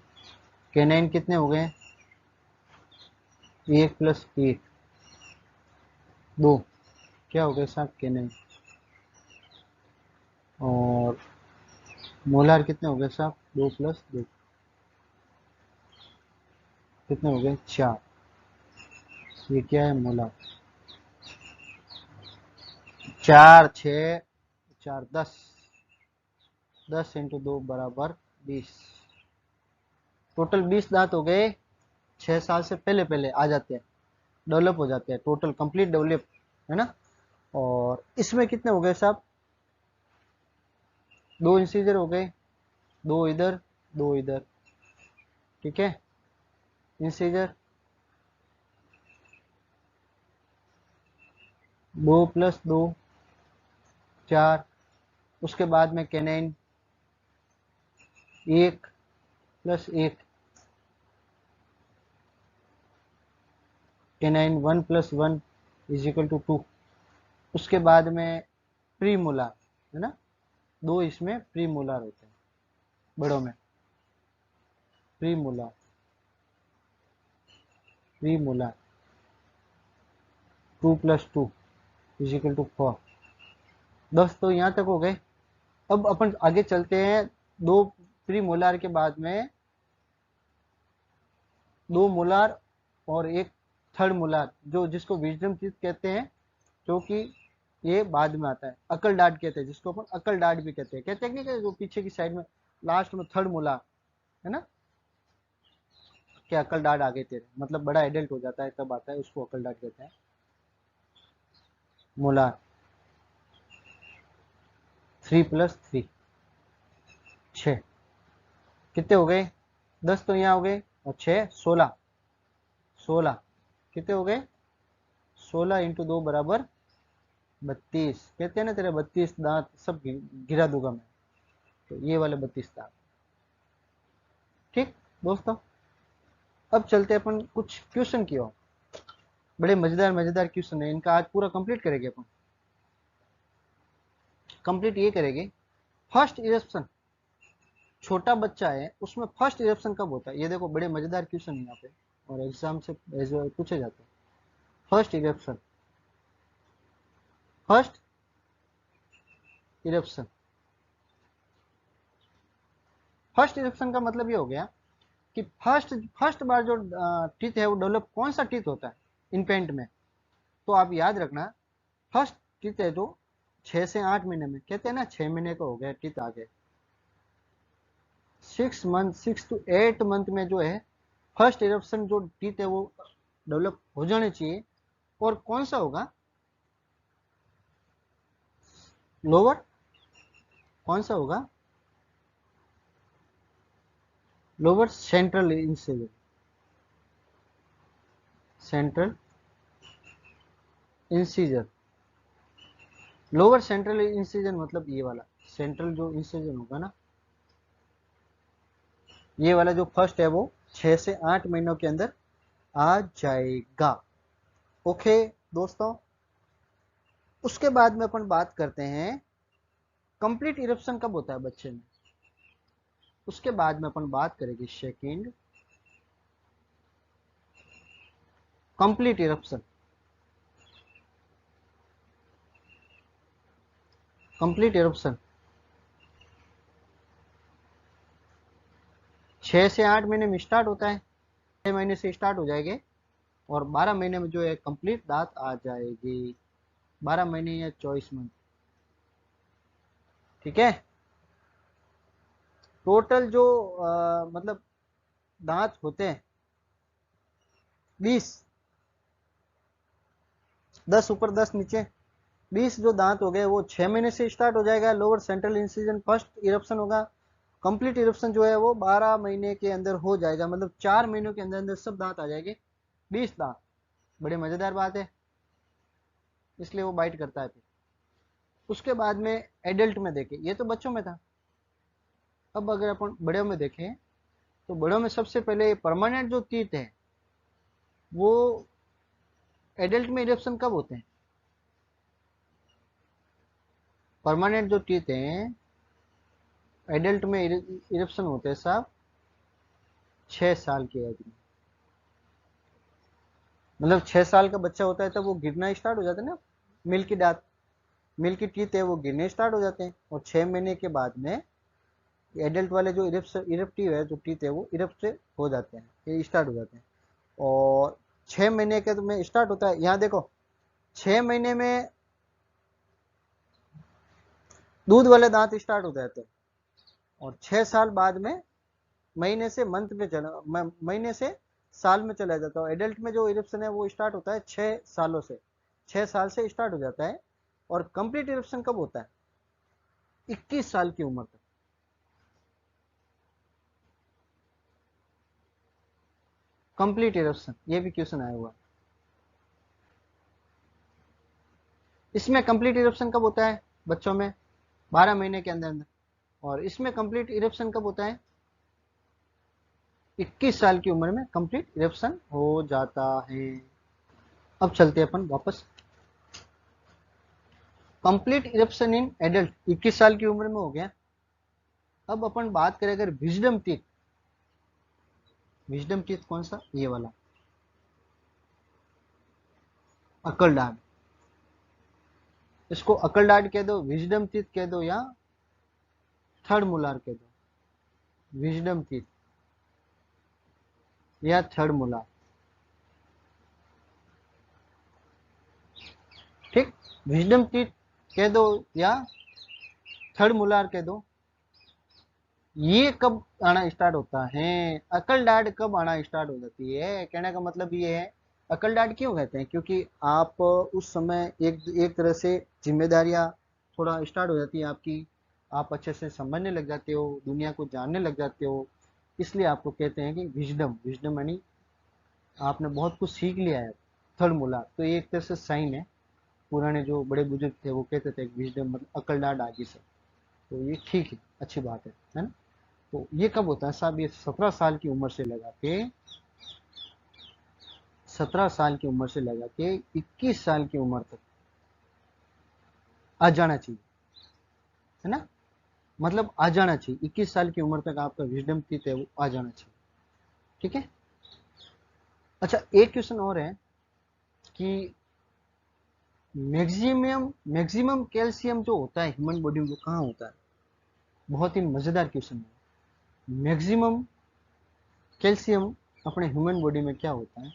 कैनाइन कितने हो गए, 1 + 1 2, क्या हो गए साहब कैनाइन। और मोलार कितने हो गए साहब, 2 + 2 कितने हो गए, 4, ये क्या है मोलार। 4 6 4 10, 10 इंटू 2 बराबर 20। टोटल 20 दांत हो गए, 6 साल से पहले पहले आ जाते हैं, डेवलप हो जाते हैं, टोटल कंप्लीट डेवलप, है ना। और इसमें कितने हो गए साहब, 2 इंसीजर हो गए, 2 इधर 2 इधर, ठीक है। इंसीजर 2 प्लस 2 4, उसके बाद में canine 1 plus 1, canine 1 plus 1 is equal to 2। उसके बाद में प्री मोलार, है ना, 2 इसमें प्री मोलार होते हैं बड़ों में, premolar, premolar 2 plus 2 is equal to 4। 10 तो यहाँ तक हो गए। अब अपन आगे चलते हैं, 2 प्री मोलार के बाद में 2 मोलार और एक थर्ड मोलार, जो जिसको विजडम टीथ कहते हैं, जो कि ये बाद में आता है। अकल डाट कहते हैं जिसको, अपन अकल डाट भी कहते हैं नहीं, कि जो पीछे की साइड में लास्ट में थर्ड मोलार, है ना, कि अकल डाट आगे तेरे, मतलब बड़ा एडल्ट हो जाता है तब आता है, उसको अकल डाट कहते हैं। मोलार 3 प्लस 3 6, कितने हो गए, 10 तो यहाँ हो गए, और 6 16, 16 कितने हो गए, 16 इंटू 2 बराबर 32। कहते हैं ना तेरे 32 दांत सब गिरा दूंगा मैं, तो ये वाले 32 दांत। ठीक दोस्तों, अब चलते अपन कुछ क्वेश्चन की ओर। बड़े मजेदार मजेदार क्वेश्चन है, इनका आज पूरा कंप्लीट करेंगे अपन। कंप्लीट ये करेंगे, फर्स्ट इरप्शन, छोटा बच्चा है उसमें फर्स्ट इरप्शन कब होता है। ये देखो बड़े मजेदार क्वेश्चन है यहाँ पे, और एग्जाम से पूछे जाते हैं। First eruption, first eruption, first eruption का मतलब ये हो गया कि फर्स्ट फर्स्ट बार जो टीथ है वो डेवलप कौन सा टीथ होता है इन्फेंट में। तो आप याद रखना, फर्स्ट टीथ है जो 6 से 8 महीने में, कहते हैं ना 6 महीने का हो गया टीथ आ गए, 6 मंथ 6 to 8 मंथ में जो है फर्स्ट इरप्शन जो टीथ है वो डेवलप हो जाने चाहिए। और कौन सा होगा, लोअर, कौन सा होगा, lower central incision, central incision, lower central incision मतलब ये वाला सेंट्रल जो इंसिजन होगा ना, ये वाला जो फर्स्ट है वो 6 से 8 महीनों के अंदर आ जाएगा। ओके दोस्तों, उसके बाद में अपन बात करते हैं कंप्लीट इरप्शन कब होता है बच्चे में। उसके बाद में अपन बात करेंगे second, complete eruption, complete eruption 6 से 8 महीने में स्टार्ट होता है, 6 महीने से स्टार्ट हो जाएंगे, और 12 महीने में जो है कंप्लीट दांत आ जाएगी, 12 महीने या 24 मंथ, ठीक है। टोटल जो मतलब दांत होते हैं 20, 10 ऊपर 10 नीचे, 20 जो दांत हो गए वो 6 महीने से स्टार्ट हो जाएगा, lower central incision first eruption होगा। कंप्लीट इरप्शन जो है वो 12 महीने के अंदर हो जाएगा, मतलब 4 महीनों के अंदर अंदर सब दांत आ जाएंगे, 20 दांत। बड़े मजेदार बात है, इसलिए वो बाइट करता है। फिर उसके बाद में एडल्ट में देखें, ये तो बच्चों में था। अब अगर अपन बड़े में देखें, तो बड़ों में सबसे पहले परमानेंट जो टीथ है वो एडल्ट में इरप्शन कब होते हैं। परमानेंट जो टीथ हैं एडल्ट में इरप्शन होते हैं साहब 6 साल की एज में, मतलब 6 साल का बच्चा होता है तब वो गिरना स्टार्ट हो जाता है ना, मिल्की दांत, मिल्की टीथ है वो गिरने स्टार्ट हो जाते हैं, और 6 महीने के बाद में एडल्ट वाले जो इरप्टिव है जो टीथ है वो इरप्ट से हो जाते हैं, ये स्टार्ट हो जाते हैं। और 6 महीने के में स्टार्ट होता है, यहाँ देखो 6 महीने में दूध वाले दांत स्टार्ट हो जाते हैं, और 6 साल बाद में महीने से मंथ में चला महीने से साल में चला जाता है। एडल्ट में जो इरप्शन है वो स्टार्ट होता है 6 सालों से, 6 साल से स्टार्ट हो जाता है। और कंप्लीट इरप्शन कब होता है? 21 साल की उम्र तक। कंप्लीट इरप्शन, ये भी क्वेश्चन आया हुआ है। इसमें कंप्लीट इरप्शन कब होता है बच्चों में? 12 महीने के अंदर अंदर। और इसमें कंप्लीट इरप्शन कब होता है? 21 साल की उम्र में कंप्लीट इरप्शन हो जाता है। अब चलते हैं अपन वापस। कंप्लीट इरप्शन इन एडल्ट 21 साल की उम्र में हो गया। अब अपन बात करें अगर विजडम टीथ, विजडम टीथ कौन सा? ये वाला अकल दाढ़। इसको अकल दाढ़ कह दो, विजडम टीथ कह दो, या थर्ड मोलार कह दो। विजडम टीथ या थर्ड मोलार, ठीक। विजडम टीथ कह दो या थर्ड मोलार कह दो। ये कब आना स्टार्ट होता है? अकल दाढ़ कब आना स्टार्ट हो जाती है? कहने का मतलब ये है, अकल दाढ़ क्यों कहते हैं? क्योंकि आप उस समय एक एक तरह से जिम्मेदारियां थोड़ा स्टार्ट हो जाती है आपकी, आप अच्छे से समझने लग जाते हो, दुनिया को जानने लग जाते हो, इसलिए आपको कहते हैं कि विजडम। विजडम यानी आपने बहुत कुछ सीख लिया है। थर्ड मोलार तो ये एक तरह से साइन है। पुराने जो बड़े बुजुर्ग थे वो कहते थे विजडम मतलब अकल दाढ़ आ गई से। तो ये ठीक है, अच्छी बात है ना। तो ये कब होता है साहब? ये 17 साल की उम्र से लगा के 17 साल की उम्र से लगा के 21 साल की उम्र तक आ जाना चाहिए, है ना। मतलब आ जाना चाहिए 21 साल की उम्र तक आपका विजडम टीथ है वो आ जाना चाहिए, ठीक है। अच्छा, एक क्वेश्चन और है कि मैक्सिमम मैक्सिमम कैल्शियम जो होता है ह्यूमन बॉडी में वो कहाँ होता है? बहुत ही मजेदार क्वेश्चन है। मैक्सिमम कैल्शियम अपने ह्यूमन बॉडी में क्या होता है,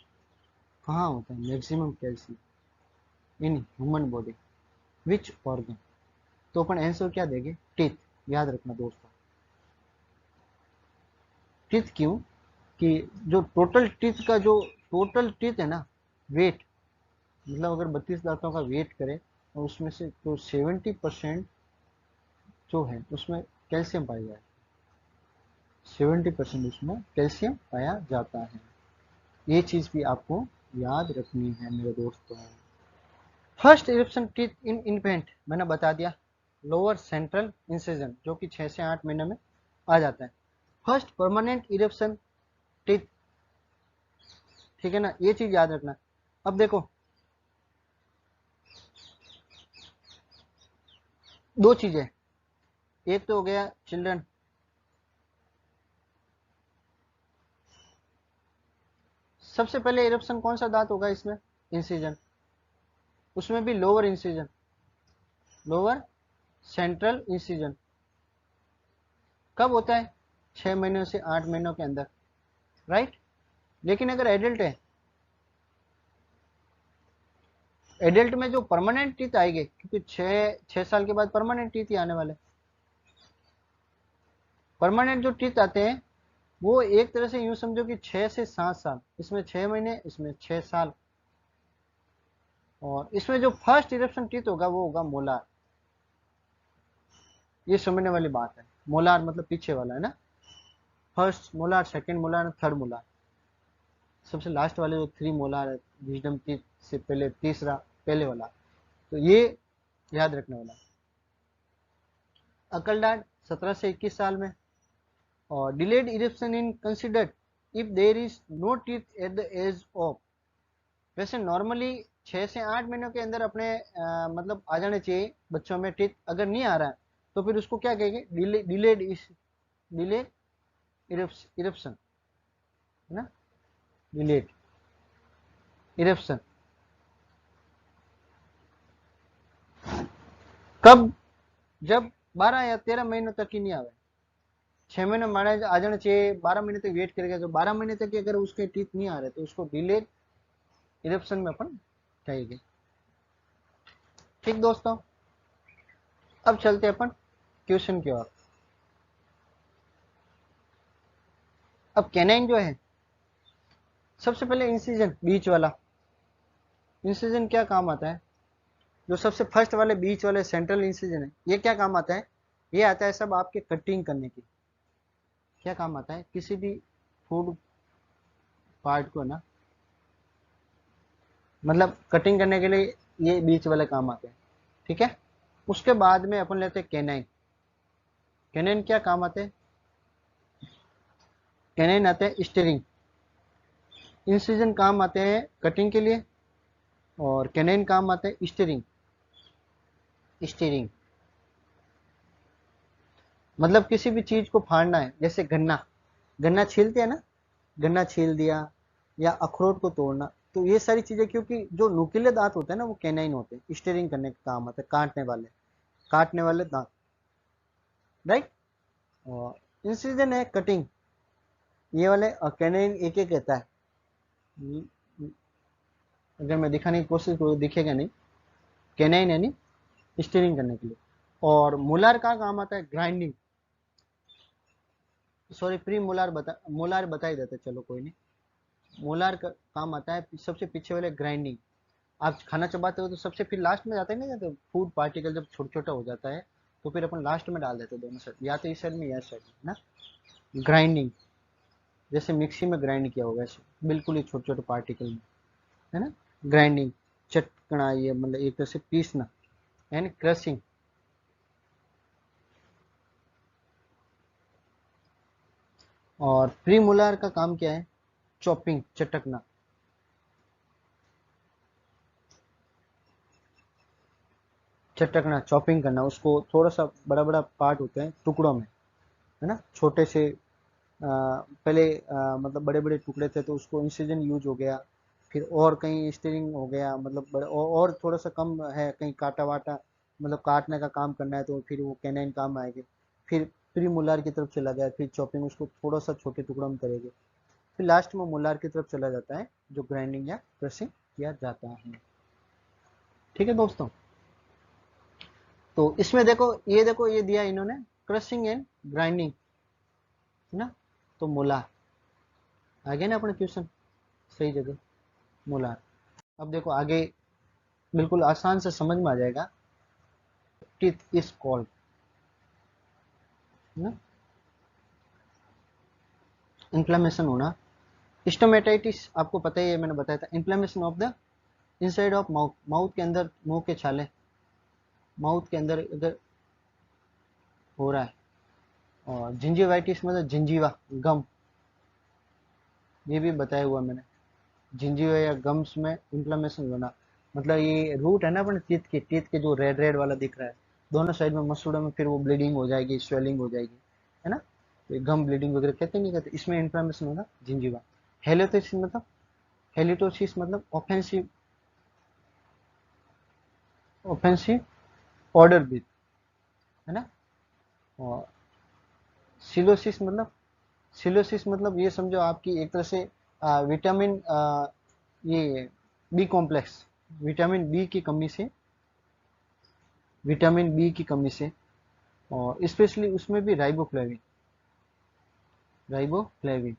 कहाँ होता है maximum calcium in human body, which organ? तो अपन आंसर क्या देंगे? टीथ। याद रखना दोस्तों, टीथ क्यों? कि जो टोटल टीथ है ना, वेट, मतलब अगर 32 दांतों का वेट करें और उसमें से तो 70% जो है उसमें कैल्शियम पाया जाए, 70% उसमें कैल्शियम पाया जाता है। ये चीज भी आपको याद रखनी है मेरे दोस्तों। First eruption teeth in infant मैंने बता दिया, लोअर सेंट्रल इंसिजन जो कि 6 से 8 महीने में आ जाता है। फर्स्ट परमानेंट इरप्शन टीथ, ठीक है ना, ये चीज याद रखना। अब देखो, दो चीजें, एक तो हो गया चिल्ड्रन, सबसे पहले इरप्शन कौन सा दांत होगा इसमें? इंसिजन, उसमें भी lower incision, lower central incision. कब होता है? 6 महीनों से 8 महीनों के अंदर, राइट। लेकिन अगर एडल्ट है, एडल्ट में जो परमानेंट टीथ आएंगे, क्योंकि 6 साल के बाद परमानेंट टीथ ही आने वाले, परमानेंट जो टीथ आते हैं वो एक तरह से यूं समझो कि 6 से 7 साल, इसमें 6 महीने, इसमें 6 साल। और इसमें जो फर्स्ट इरप्शन टीथ होगा वो होगा मोलार। ये समझने वाली बात है, मोलार मतलब पीछे वाला, है ना। First molar, second molar, third molar, सबसे लास्ट वाले जो 3 मोलार है विजडम टीथ से पहले तीसरा, पहले वाला। तो ये याद रखने वाला। अकल दाढ़ 17 से 21 साल में। और delayed eruption in considered if there is no teeth at the age of, वैसे नॉर्मली 6 से 8 महीनों के अंदर अपने मतलब आ जाने चाहिए बच्चों में टीथ। अगर नहीं आ रहा है तो फिर उसको क्या कहेंगे? डिलेड इरप्शन, है ना, डिलेड इरप्शन। कब? जब 12 या 13 महीनों तक ही नहीं आवे। 6 महीने मारे आ जाना चाहिए, 12 महीने तक वेट करेगा, तो 12 महीने तक अगर उसके टीथ नहीं आ रहे तो उसको डिलेड इरप्शन में अपन कहेंगे, ठीक दोस्तों। अब चलते हैं अपन क्वेश्चन की ओर। अब कैनाइन जो है, सबसे पहले इंसिजन, बीच वाला इंसिजन क्या काम आता है? जो सबसे फर्स्ट वाले बीच वाले सेंट्रल इंसिजन है, ये क्या काम आता है? ये आता है सब आपके कटिंग करने की। क्या काम आता है? किसी भी फूड पार्ट को ना, मतलब कटिंग करने के लिए ये बीच वाले काम आते हैं, ठीक है। उसके बाद में अपन लेते हैं कैनाइन। कैनाइन क्या काम आते हैं? कैनाइन आते हैं स्टीयरिंग। इंसिजन काम आते हैं कटिंग के लिए, और कैनाइन काम आते हैं स्टीयरिंग। स्टीयरिंग मतलब किसी भी चीज को फाड़ना है, जैसे गन्ना, गन्ना छीलते हैं ना, गन्ना छील दिया, या अखरोट को तोड़ना, तो ये सारी चीजें, क्योंकि जो नुकीले दांत होते हैं ना, वो कैनाइन होते हैं, स्टीयरिंग करने का काम आता है, काटने वाले दांत, राइट। और इंसिजन है कटिंग, ये वाले कैनाइन एक एक रहता है। अगर मैं दिखाने की कोशिश करूँ दिखेगा नहीं। कैनाइन यानी स्टीयरिंग करने के लिए। और मोलार का काम आता है grinding, sorry pre molar molar बता ही देते, चलो कोई नहीं। मोलार का काम आता है सबसे पीछे वाले ग्राइंडिंग। आप खाना चबाते हो तो सबसे फिर लास्ट में जाता है ना, जब फूड पार्टिकल जब छोटा छोटा हो जाता है, तो फिर अपन लास्ट में डाल देते हैं दोनों साइड, या तो इस साइड में या इस साइड में ना। ग्राइंडिंग जैसे मिक्सी में ग्राइंड किया होगा ऐसे, बिल्कुल ही छोटे छोटे पार्टिकल में, है ना। ग्राइंडिंग चटकना, ये मतलब एक तरह से पीसना, यानी क्रशिंग। और प्री मोलार का काम क्या है? चॉपिंग, चटकना। चटकना चॉपिंग करना, उसको थोड़ा सा बड़ा बड़ा पार्ट होते हैं टुकड़ों में, है ना, छोटे से। पहले मतलब बड़े बड़े टुकड़े थे तो उसको इंसिजन यूज हो गया, फिर और कहीं स्टीयरिंग हो गया, मतलब बड़े और थोड़ा सा कम है, कहीं काटा वाटा, मतलब काटने का काम करना है तो फिर वो कैनाइन काम आएगी। फिर प्री मोलार की तरफ चला गया, फिर चॉपिंग, उसको थोड़ा सा छोटे टुकड़ों में करेंगे, फिर लास्ट में मोलार की तरफ चला जाता है, जो ग्राइंडिंग या क्रशिंग किया जाता है। ठीक है दोस्तों, तो इसमें देखो, ये दिया इन्होंने, क्रशिंग एंड ग्राइंडिंग, है ना। तो मोलार आ गया ना अपना क्वेश्चन सही जगह, मोलार। अब देखो आगे, बिल्कुल आसान से समझ में आ जाएगा। टीथ इज कॉल्ड, ना, इन्फ्लेमेशन होना। स्टोमेटाइटिस आपको पता ही है, मैंने बताया था, inflammation of the inside of mouth, mouth के अंदर, मुंह के छाले, माउथ के अंदर अगर हो रहा है। और जिंजीवाइटिस मतलब जिंजीवा, गम, ये भी बताया हुआ मैंने। जिंजीवा या गम्स में इन्फ्लेमेशन होना, मतलब ये रूट है ना अपने टीथ के जो रेड रेड वाला दिख रहा है, दोनों साइड में मसूड़ों में, फिर वो ब्लीडिंग हो जाएगी, स्वेलिंग हो जाएगी, है ना। तो ये गम ब्लीडिंग वगैरह कहते नहीं कहते, इसमें इन्फ्लेमेशन होगा जिंजीवा। हेलिटोसिस मतलब, ऑफेंसिव, ऑर्डर ब्रीथ, है ना। और सिलोसिस मतलब, ये समझो आपकी एक तरह से विटामिन, ये बी कॉम्प्लेक्स, विटामिन बी की कमी से, विटामिन बी की कमी से, और स्पेशली उसमें भी राइबोफ्लेविन, राइबोफ्लेविन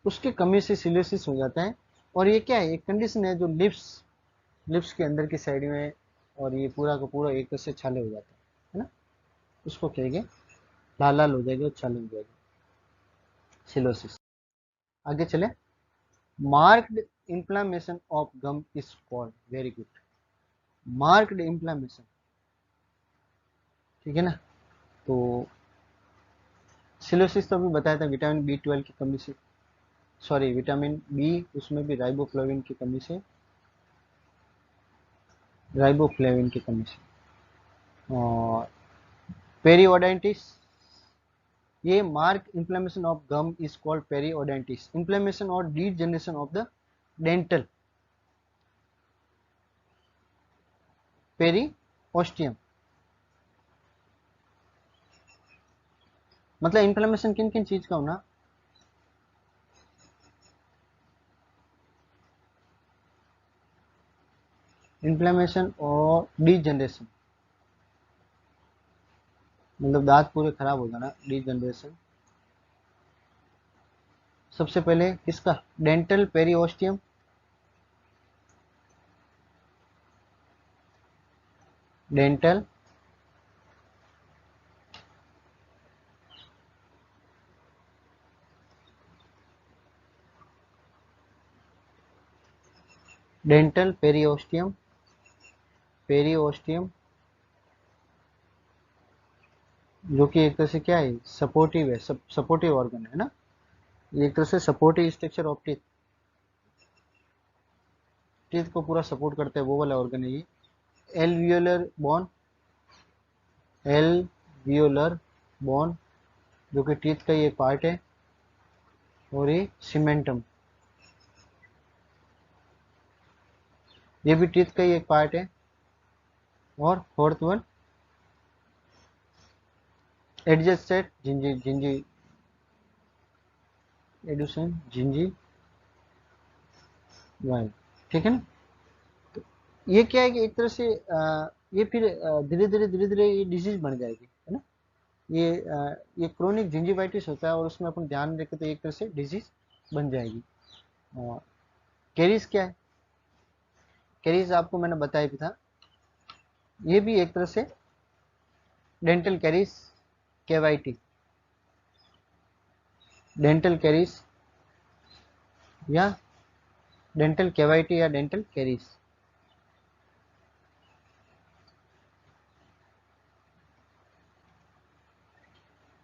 उसकी कमी से सिलोसिस हो जाता है। और ये क्या है? एक कंडीशन है जो लिप्स के अंदर की साइड में, और ये पूरा का पूरा एक तरह से छाले हो जाता है ना, उसको कहेंगे, लाल लाल हो जाएगी और छाले हो जाएगी, सिलोसिस। आगे चले, marked inflammation of gum is called, very good, marked inflammation, ठीक है ना। तो सिलोसिस तो अभी बताया था, विटामिन बी 12 की कमी से, सॉरी विटामिन बी, उसमें भी राइबोफ्लेविन की कमी से, राइबोफ्लेविन की कमी से। और पेरियोडाइटिस, ये mark inflammation of gum is called periodontitis, inflammation और degeneration of the dental periosteum. मतलब इन्फ्लेमेशन किन किन चीज का होना? इन्फ्लेमेशन और डीजनरेशन, मतलब दांत पूरे खराब हो जाना, डीजनरेशन। सबसे पहले किसका, dental periosteum, dental dental periosteum, periosteum जो कि एक तरह से क्या है, सपोर्टिव है, सपोर्टिव ऑर्गन है ना, ये एक तरह से supportive structure of teeth, teeth को पूरा सपोर्ट करता है वो वाला ऑर्गन है ये। एलवियोलर बोन, एलवियोलर बोन जो कि टीथ का ही एक पार्ट है, और ये सीमेंटम, ये भी टीथ का ही एक पार्ट है। और fourth one adjusted gingiva, gingiva एडुसन जिंजी वाइल, ठीक है ना। तो ये क्या है कि एक तरह से ये फिर धीरे धीरे ये डिजीज बन जाएगी, है ना। ये क्रोनिक जिंजीवाइटिस होता है और उसमें अपन ध्यान रखें तो एक तरह से डिजीज बन जाएगी। कैरीज क्या है, कैरीज आपको मैंने बताया भी था, ये भी एक तरह से डेंटल कैरीज, केवाईटी, डेंटल कैरीज या डेंटल केवाईटी या डेंटल कैरीज।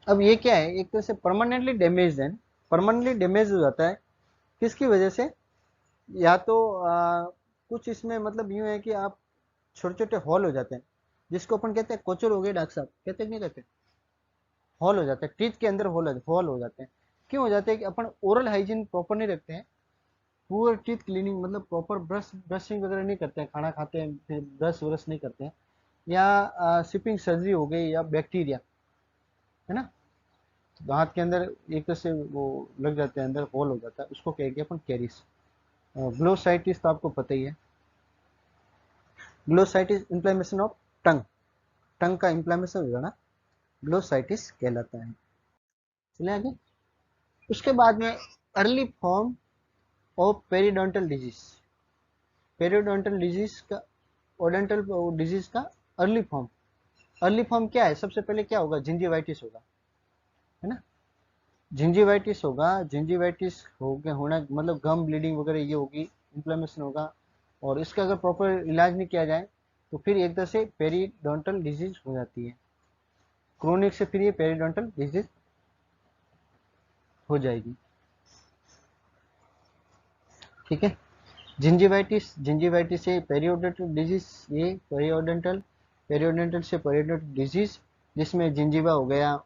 अब ये क्या है, एक तरह से परमानेंटली डैमेज है, परमानेंटली डैमेज हो जाता है, किसकी वजह से, या तो कुछ इसमें मतलब यूं है कि आप छोटे छोटे हॉल हो जाते हैं, जिसको अपन कहते हैं कोचर हो गए, डॉक्टर साहब कहते हैं कि नहीं कहते, हॉल हो जाता है टीथ के अंदर, हॉल हो जाते हैं। क्यों हो जाते हैं कि अपन ओरल हाइजीन प्रॉपर नहीं रखते हैं, पूअर टीथ क्लीनिंग, मतलब प्रॉपर ब्रशिंग वगैरह नहीं करते हैं, खाना खाते हैं फिर ब्रश व्रश नहीं करते हैं, या सिपिंग सर्जरी हो गई, या बैक्टीरिया, है ना, तो दांत के अंदर एक तरह से वो लग जाते हैं, अंदर होल हो जाता है, उसको कहेंगे अपन कैरिस। ग्लोसाइटिस तो आपको पता ही है, ग्लोसाइटिस इंफ्लेमेशन ऑफ टंग, टंग का इंफ्लेमेशन हो जाना ग्लोसाइटिस कहलाता है। चले आगे, उसके बाद में early form of periodontal disease, periodontal disease का, ओडेंटल डिजीज का अर्ली फॉर्म, अर्ली फॉर्म क्या है, सबसे पहले क्या होगा, जिंजीवाइटिस होगा, है ना, जिंजीवाइटिस होगा, जिंजीवाइटिस हो गया होना मतलब गम ब्लीडिंग वगैरह ये होगी, इन्फ्लेमेशन होगा, और इसका अगर प्रॉपर इलाज नहीं किया जाए तो फिर एक तरह से पेरिडोंटल डिजीज हो जाती है, क्रोनिक से फिर ये पेरिडोंटल डिजीज हो जाएगी, ठीक है। जिंजीवाइटिस, जिंजीवाइटिस से पेरियोडेंटल डिजीज, ये पेरियोडेंटल, पेरियोडेंटल से पेरियोडेंटल डिजीज, जिसमें जिंजीवा हो गया,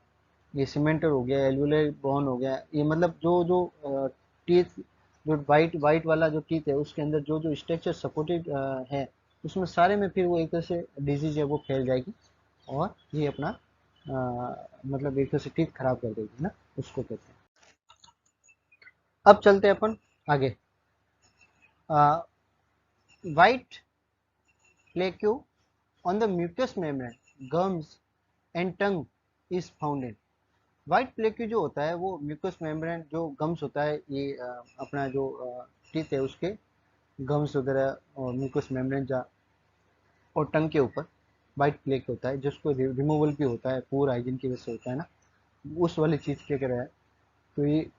ये सीमेंटर हो गया, एल्वुलर बोन हो गया, ये मतलब जो जो टीथ, जो वाइट वाइट वाला जो टीथ है उसके अंदर जो जो स्ट्रक्चर सपोर्टेड है, उसमें सारे में फिर वो एक तरह से डिजीज है वो फैल जाएगी, और ये अपना मतलब एक तरह से टीथ खराब कर देगी ना, उसको कहते हैं। अब चलते हैं अपन आगे, white प्लेक्यू on the mucous membrane, gums and tongue is found in। White plaque जो होता है वो म्यूकस मेम्ब्रेन, जो गम्स होता है, ये अपना जो टीथ है उसके गम्स वगैरह और म्यूकस मेम्ब्रेन जा और टंग के ऊपर व्हाइट प्लेक होता है, जिसको रिमूवल भी होता है, पूर हाइजीन की वजह से होता है ना, उस वाली चीज़ क्या कह रहा है। तो ये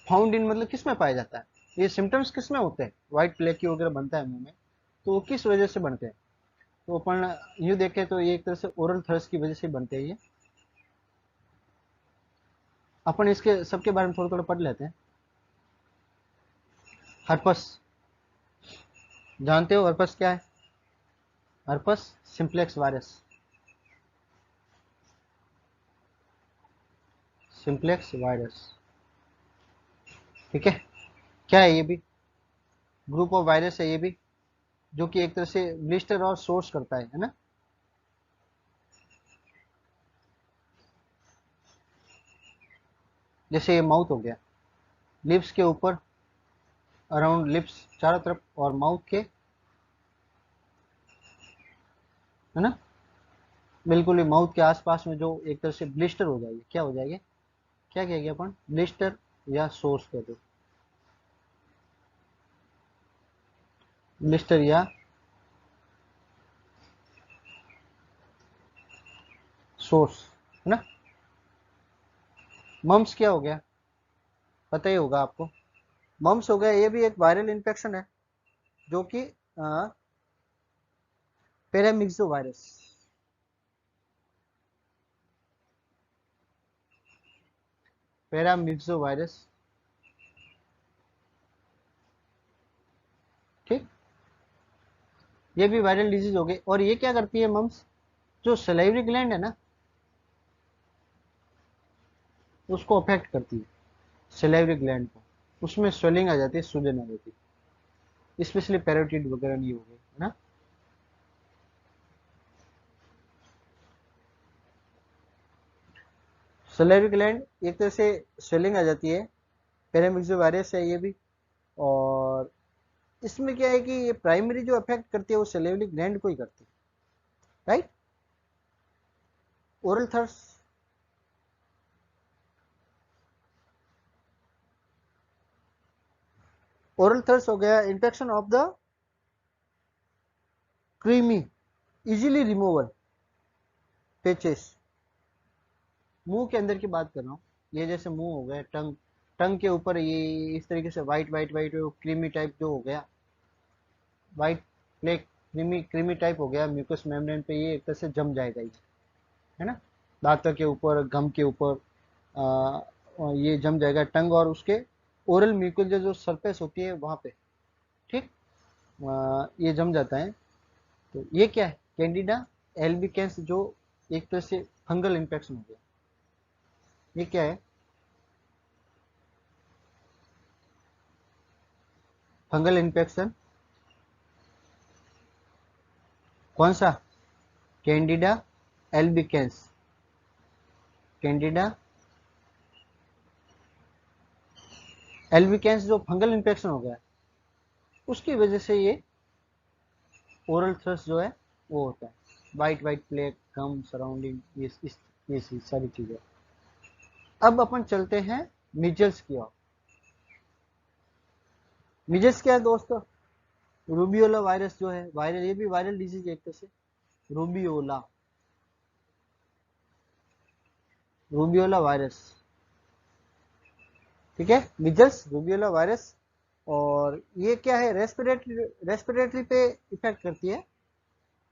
फाउंड इन मतलब किस में पाया जाता है, ये सिम्टम्स किस में होते हैं, व्हाइट प्लेक्यू वगैरह बनता है मुंह में, तो वो किस वजह से बनते हैं, तो अपन यूँ देखें तो ये एक तरह से ओरल थ्रस्ट की वजह से बनते हैं ये। अपन इसके सबके बारे में थोड़ा थोड़ा पढ़ लेते हैं। हर्पस, जानते हो हर्पस क्या है, herpes simplex virus, simplex virus, ठीक है। क्या है ये भी, ग्रुप ऑफ वायरस है ये भी, जो कि एक तरह से ब्लिस्टर और सोर्स करता है ना। जैसे ये माउथ हो गया, लिप्स के ऊपर, अराउंड लिप्स चारों तरफ, और माउथ के है ना, बिल्कुल ही माउथ के आसपास में जो एक तरह से ब्लिस्टर हो जाएगी, क्या हो जाएगी, क्या कहेंगे अपन, ब्लिस्टर या सोर्स कहते हैं, ब्लिस्टर या सोर्स, है ना। मम्स क्या हो गया, पता ही होगा आपको, मम्स हो गया, ये भी एक वायरल इन्फेक्शन है जो कि पैरामिक्सो वायरस, पैरामिक्सो वायरस, ठीक, ये भी वायरल डिजीज हो गई। और ये क्या करती है मम्स, जो सलाइवरी ग्लैंड है ना उसको अफेक्ट करती है, सलाइवरी ग्लैंड को, उसमें स्वेलिंग आ जाती है, सूजन आ जाती है, स्पेशली पैरोटिड वगैरह नहीं हो गई, है ना। सलाइवरी ग्लैंड एक तरह से स्वेलिंग आ जाती है, पैरामिक्सो वायरस है ये भी। और इसमें क्या है कि ये प्राइमरी जो अफेक्ट करती है वो सलाइवरी ग्लैंड को ही करती है, राइट। ओरल थर्स, ओरल थर्स हो गया infection of the creamy easily removal patches, मुंह के अंदर की बात कर रहा हूँ, ये जैसे मुंह हो गया, टंग, टंग के ऊपर ये इस तरीके से white white white creamy type जो हो गया, white plaque, creamy creamy type हो गया म्यूकस मेम्ब्रेन पे, ये एक तरह से जम जाएगा ये, है ना, दांतों के ऊपर, गम के ऊपर, और ये जम जाएगा टंग और उसके ओरल म्यूकल जो सरफेस होती है वहां पे, ठीक, ये जम जाता है। तो ये क्या है, कैंडिडा एल्बिकेंस, जो एक तरह से फंगल इन्फेक्शन हो गया, ये क्या है, फंगल इन्फेक्शन, कौन सा, कैंडिडा एल्बिकेंस, कैंडिडा एल्बिकेंस जो फंगल इन्फेक्शन हो गया उसकी वजह से ये ओरल थ्रस जो है वो होता है, वाइट वाइट प्लेक, गम सराउंडिंग, ये सारी चीजें। अब अपन चलते हैं मिजल्स की ओर। मिजल्स क्या है दोस्तों, रूबियोला वायरस जो है, वायरल, ये भी वायरल डिजीज है एक तरह से, रूबियोला, रूबियोला वायरस, ठीक है, मिजल्स रूबियोला वायरस। और ये क्या है, रेस्पिरेटरी, रेस्पिरेटरी पे इफेक्ट करती है,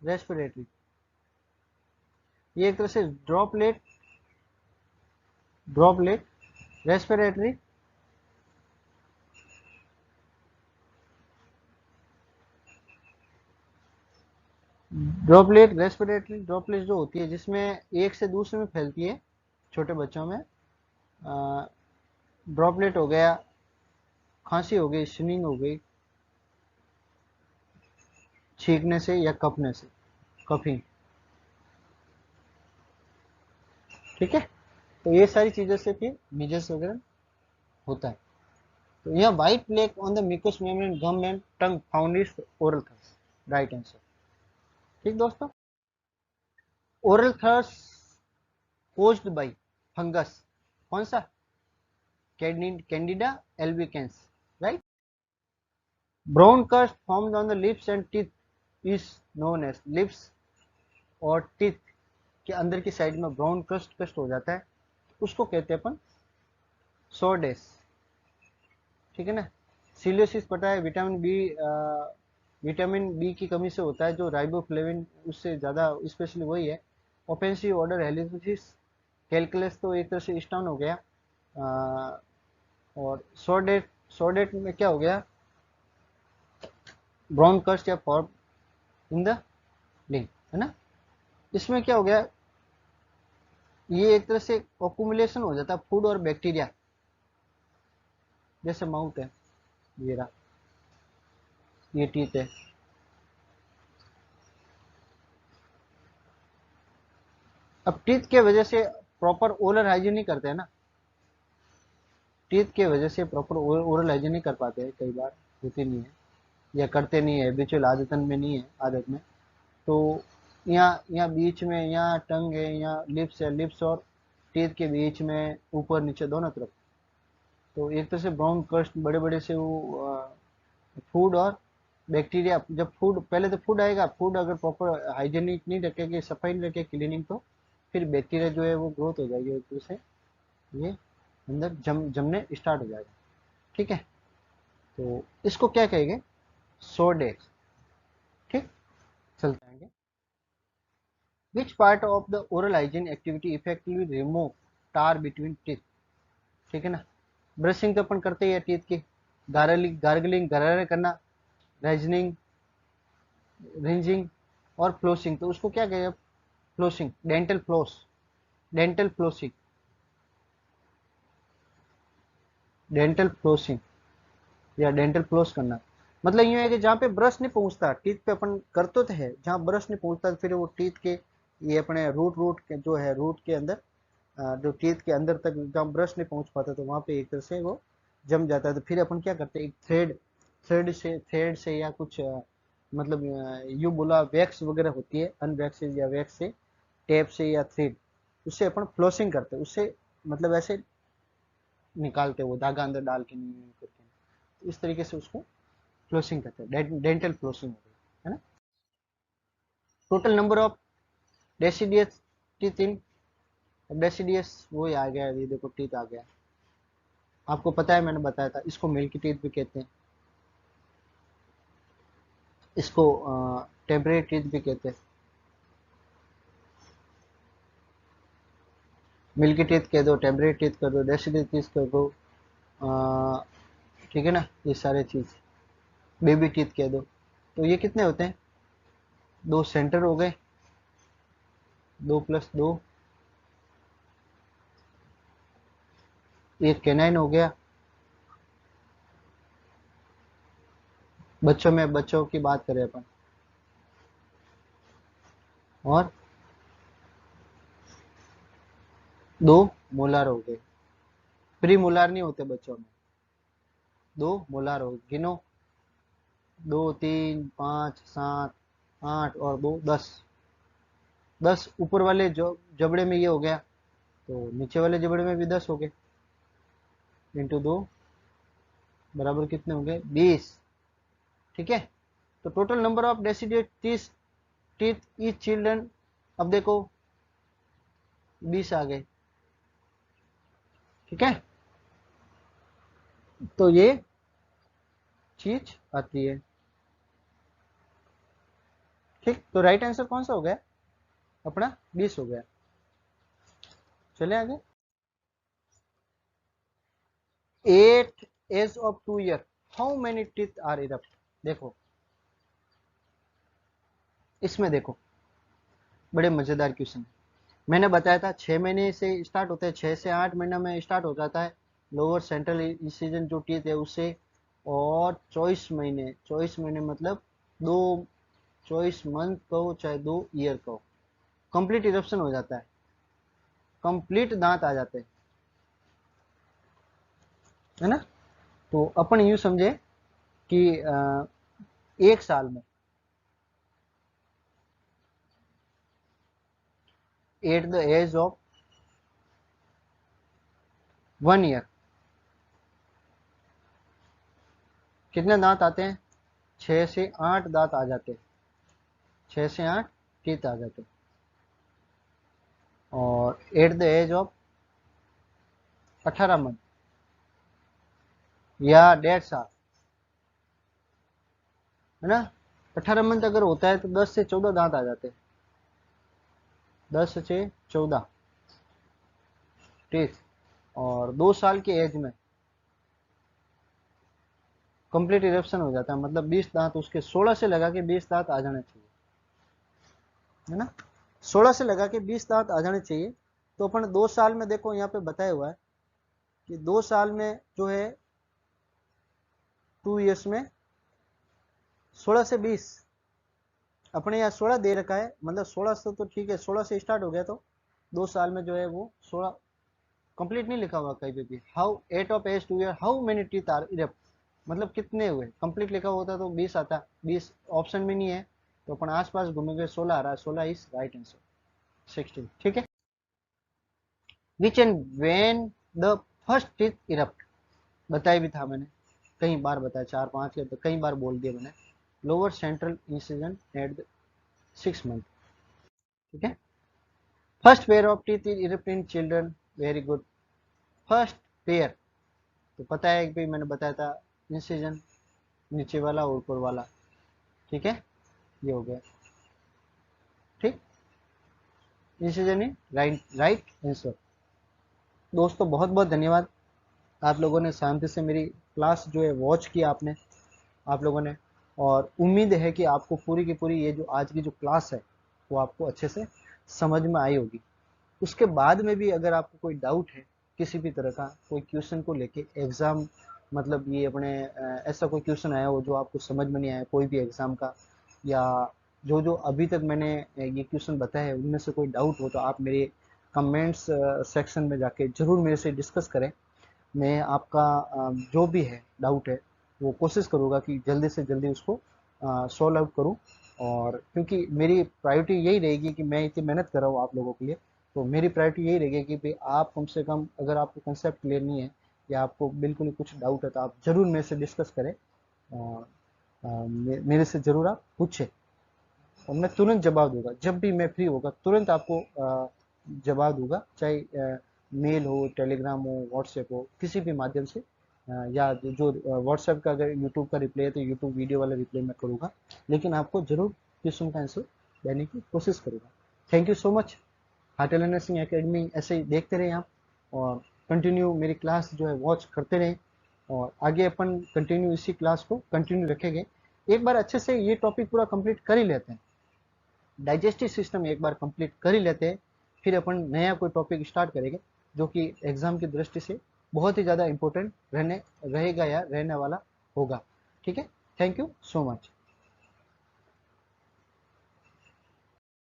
रेस्पिरेटरी, ये एक तरह से droplet, droplet respiratory, droplet respiratory droplet जो होती है जिसमें एक से दूसरे में फैलती है छोटे बच्चों में, ड्रॉपलेट हो गया, खांसी हो गई, स्निंग हो गई, छींकने से या कपने से, कफिंग, ठीक है। तो ये सारी चीजों से फिर मिजल्स वगैरह होता है। तो यह white plaque on the mucous membrane, gum and tongue found is oral thrush, right answer, ठीक दोस्तों। Oral thrush caused by fungus, कौन सा, candida albicans, right. Brown crust formed on the lips and teeth is known as, lips और teeth के अंदर की side में brown crust कस्ट हो जाता है, उसको कहते हैं अपन सोरडेस, ठीक है ना। सिलियोसिस पता है, विटामिन बी, विटामिन बी की कमी से होता है, जो राइबोफ्लेविन उससे ज़्यादा, स्पेशली वही है। ओफेंसिव ऑर्डर हेलिसिस, कैलकुलस तो एक तरह से स्टोन हो गया, और सोरडेट, सोरडेट में क्या हो गया, ब्राउन कस्ट या फॉर्म इन द लिंग, है ना। इसमें क्या हो गया, ये एक तरह से ऑक्यूमुलेशन हो जाता है फूड और बैक्टीरिया, जैसे माउथ है, ये रहा, ये टीथ है, अब टीथ के वजह से प्रॉपर ओरल हाइजीन नहीं करते हैं ना, टीथ के वजह से प्रॉपर ओरल हाइजीन नहीं कर पाते हैं, कई बार होती नहीं है या करते नहीं है, हैबिचुअल आदतन में नहीं है, आदत में, तो यहाँ बीच में, यहाँ टंग है, यहाँ लिप्स है, लिप्स और टीथ के बीच में, ऊपर नीचे दोनों तरफ। तो एक तरह से ब्राउन क्रस्ट बड़े बड़े से वो फूड और बैक्टीरिया, जब फूड, पहले तो फूड आएगा, फूड अगर प्रॉपर हाइजीनिक नहीं रखेगी, सफाई नहीं रखे, क्लीनिंग, तो फिर बैक्टीरिया जो है वो ग्रोथ हो जाएगी, एक तरह से ये अंदर जमने स्टार्ट हो जाएगा। ठीक है, तो इसको क्या कहेंगे, सोडेक्स। ठीक, चलते आएंगे। Which part of the oral hygiene activity effectively remove tar between teeth. ठीक है ना, ब्रशिंग तो अपन करते ही है टीथ की, गार्गलिंग गरारे करना, रेजनिंग, रिंजिंग और फ्लोसिंग, तो उसको क्या कहेंगे, फ्लोसिंग, डेंटल फ्लोस, डेंटल फ्लोसिंग, डेंटल फ्लोसिंग या डेंटल फ्लोस करना। मतलब यूँ है कि जहाँ पे ब्रश नहीं पहुँचता टीथ पे, अपन करते तो है, जहाँ ब्रश नहीं पहुँचता फिर वो टीथ के, ये अपने रूट के जो है, रूट के अंदर, जो टीथ के अंदर तक जहाँ ब्रश नहीं पहुँच पाता, तो वहाँ पे एक तरह से वो जम जाता है। तो फिर अपन क्या करते हैं, एक थ्रेड से या कुछ मतलब यूँ बोला वैक्स वगैरह होती है, अनवैक्स या वैक्स से, टेप से या थ्रेड, उससे अपन फ्लोसिंग करते हैं, उससे मतलब ऐसे निकालते हैं, वो धागा अंदर डाल के नहीं करके, इस तरीके से उसको फ्लोसिंग करते हैं, डेंटल फ्लोसिंग हो गई, है ना। Total number of deciduous teeth in, deciduous वो ही आ गया, ये देखो टीथ आ गया, आपको पता है, मैंने बताया था, इसको मिल्की टीथ भी कहते हैं, इसको टेम्परेरी टीथ भी कहते हैं। मिल्की टीथ कह दो, टेम्परेरी टीथ कर दो, डेसिडियस टीथ कर दो, ठीक है ना, ये सारे चीज, बेबी टीथ कह दो। तो ये कितने होते हैं, दो सेंटर हो गए, 2 + 2, एक कैनाइन हो गया, बच्चों में, बच्चों की बात करें अपन, और 2 मोलार हो गए, प्री मोलार नहीं होते बच्चों में, 2 मोलार हो, गिनो, 2, 3, 5, 7, 8 और 2, 10, 10 ऊपर वाले जो जबड़े में ये हो गया, तो नीचे वाले जबड़े में भी 10 हो गए, इंटू 2 बराबर कितने हो गए, 20। ठीक है, तो total number of deciduous teeth each children, अब देखो 20 आ गए। ठीक है, तो ये चीज आती है। ठीक, तो राइट आंसर कौन सा हो गया अपना, 20 हो गया। चले आगे। 8 age of 2 year, how many teeth are erupt. देखो इसमें देखो, बड़े मजेदार क्वेश्चन। मैंने बताया था 6 महीने से स्टार्ट होते हैं, 6 से 8 महीना में स्टार्ट हो जाता है लोअर सेंट्रल इंसिजन जो टीथ है उससे, और 24 महीने, 24 महीने मतलब 2 24 मंथ कहो चाहे 2 ईयर कहो, कंप्लीट इरप्शन हो जाता है, कंप्लीट दांत आ जाते हैं, है ना। तो अपन यूं समझे कि 1 साल में, at the age of 1 year, कितने दांत आते हैं, 6 से 8 दांत आ जाते हैं, 6 से 8 टीथ आ जाते हैं, और at the age of 18 month या 1.5 साल, है ना, 18 मंथ अगर होता है तो 10 से 14 दांत आ जाते हैं, 10 से 14 टीथ, और 2 साल की एज में कंप्लीट इरेप्शन हो जाता है, मतलब 20 दांत उसके, 16 से लगा के 20 दांत आ जाने चाहिए, है ना, 16 से लगा के 20 दांत आ जाने चाहिए। तो अपन 2 साल में, देखो यहाँ पे बताया हुआ है कि 2 साल में जो है 2 ईयर्स में 16 से 20, अपने यहाँ 16 दे रखा है, मतलब 16 से तो ठीक है, 16 से स्टार्ट हो गया, तो 2 साल में जो है वो 16, कंप्लीट नहीं लिखा हुआ कहीं पे भी, how 8 of age 2 year how many teeth are erupt, मतलब कितने हुए, कंप्लीट लिखा होता तो 20 आता, 20 ऑप्शन में नहीं है, तो अपन आसपास घूमेंगे, 16 आ रहा है, 16 इज राइट आंसर, 16, ठीक है। Which and when the first teeth erupt, बताया भी था मैंने, कई बार बताया, 4-5 या तो कई बार बोल दिया मैंने। Lower central incision at the 6 month, ठीक है। First pair of teeth is erupt in children, very good. First pair तो पता है कि भाई मैंने बताया था, इंसिजन नीचे वाला और ऊपर वाला, ठीक है, ये हो गया, ठीक। Incision in right answer. दोस्तों बहुत बहुत धन्यवाद, आप लोगों ने शांति से मेरी क्लास जो है वॉच किया आपने, आप लोगों ने, और उम्मीद है कि आपको पूरी की पूरी ये जो आज की जो क्लास है वो आपको अच्छे से समझ में आई होगी। उसके बाद में भी अगर आपको कोई डाउट है किसी भी तरह का, कोई क्वेश्चन को लेके एग्जाम, मतलब ये अपने ऐसा कोई क्वेश्चन आया हो जो आपको समझ में नहीं आया कोई भी एग्जाम का, या जो जो अभी तक मैंने ये क्वेश्चन बताया है उनमें से कोई डाउट हो, तो आप मेरे कमेंट्स सेक्शन में जाके जरूर मेरे से डिस्कस करें। मैं आपका जो भी है डाउट है वो कोशिश करूँगा कि जल्दी से जल्दी उसको सॉल्व आउट करूँ। और क्योंकि मेरी प्रायोरिटी यही रहेगी कि मैं इतनी मेहनत कर रहा हूँ आप लोगों के लिए, तो मेरी प्रायोरिटी यही रहेगी कि भाई आप कम से कम, अगर आपको कंसेप्ट क्लियर नहीं है या आपको बिल्कुल ही कुछ डाउट है, तो आप ज़रूर मेरे से डिस्कस करें, और मेरे से ज़रूर आप पूछें, और मैं तुरंत जवाब दूंगा। जब भी मैं फ्री होगा तुरंत आपको जवाब दूंगा, चाहे मेल हो, टेलीग्राम हो, व्हाट्सएप हो, किसी भी माध्यम से, या जो व्हाट्सएप का अगर यूट्यूब का रिप्लाई है तो यूट्यूब वीडियो वाला रिप्लाई मैं करूँगा, लेकिन आपको जरूर क्वेश्चन का आंसर देने की कोशिश करूँगा। Thank you so much. Heart learning academy ऐसे ही देखते रहें आप, और कंटिन्यू मेरी क्लास जो है वॉच करते रहें, और आगे अपन कंटिन्यू इसी क्लास को कंटिन्यू रखेंगे। एक बार अच्छे से ये टॉपिक पूरा कंप्लीट कर ही लेते हैं, डाइजेस्टिव सिस्टम एक बार कंप्लीट कर ही लेते हैं, फिर अपन नया कोई टॉपिक स्टार्ट करेंगे जो कि एग्जाम की दृष्टि से बहुत ही ज़्यादा इंपॉर्टेंट रहेगा या रहने वाला होगा, ठीक है। Thank you so much.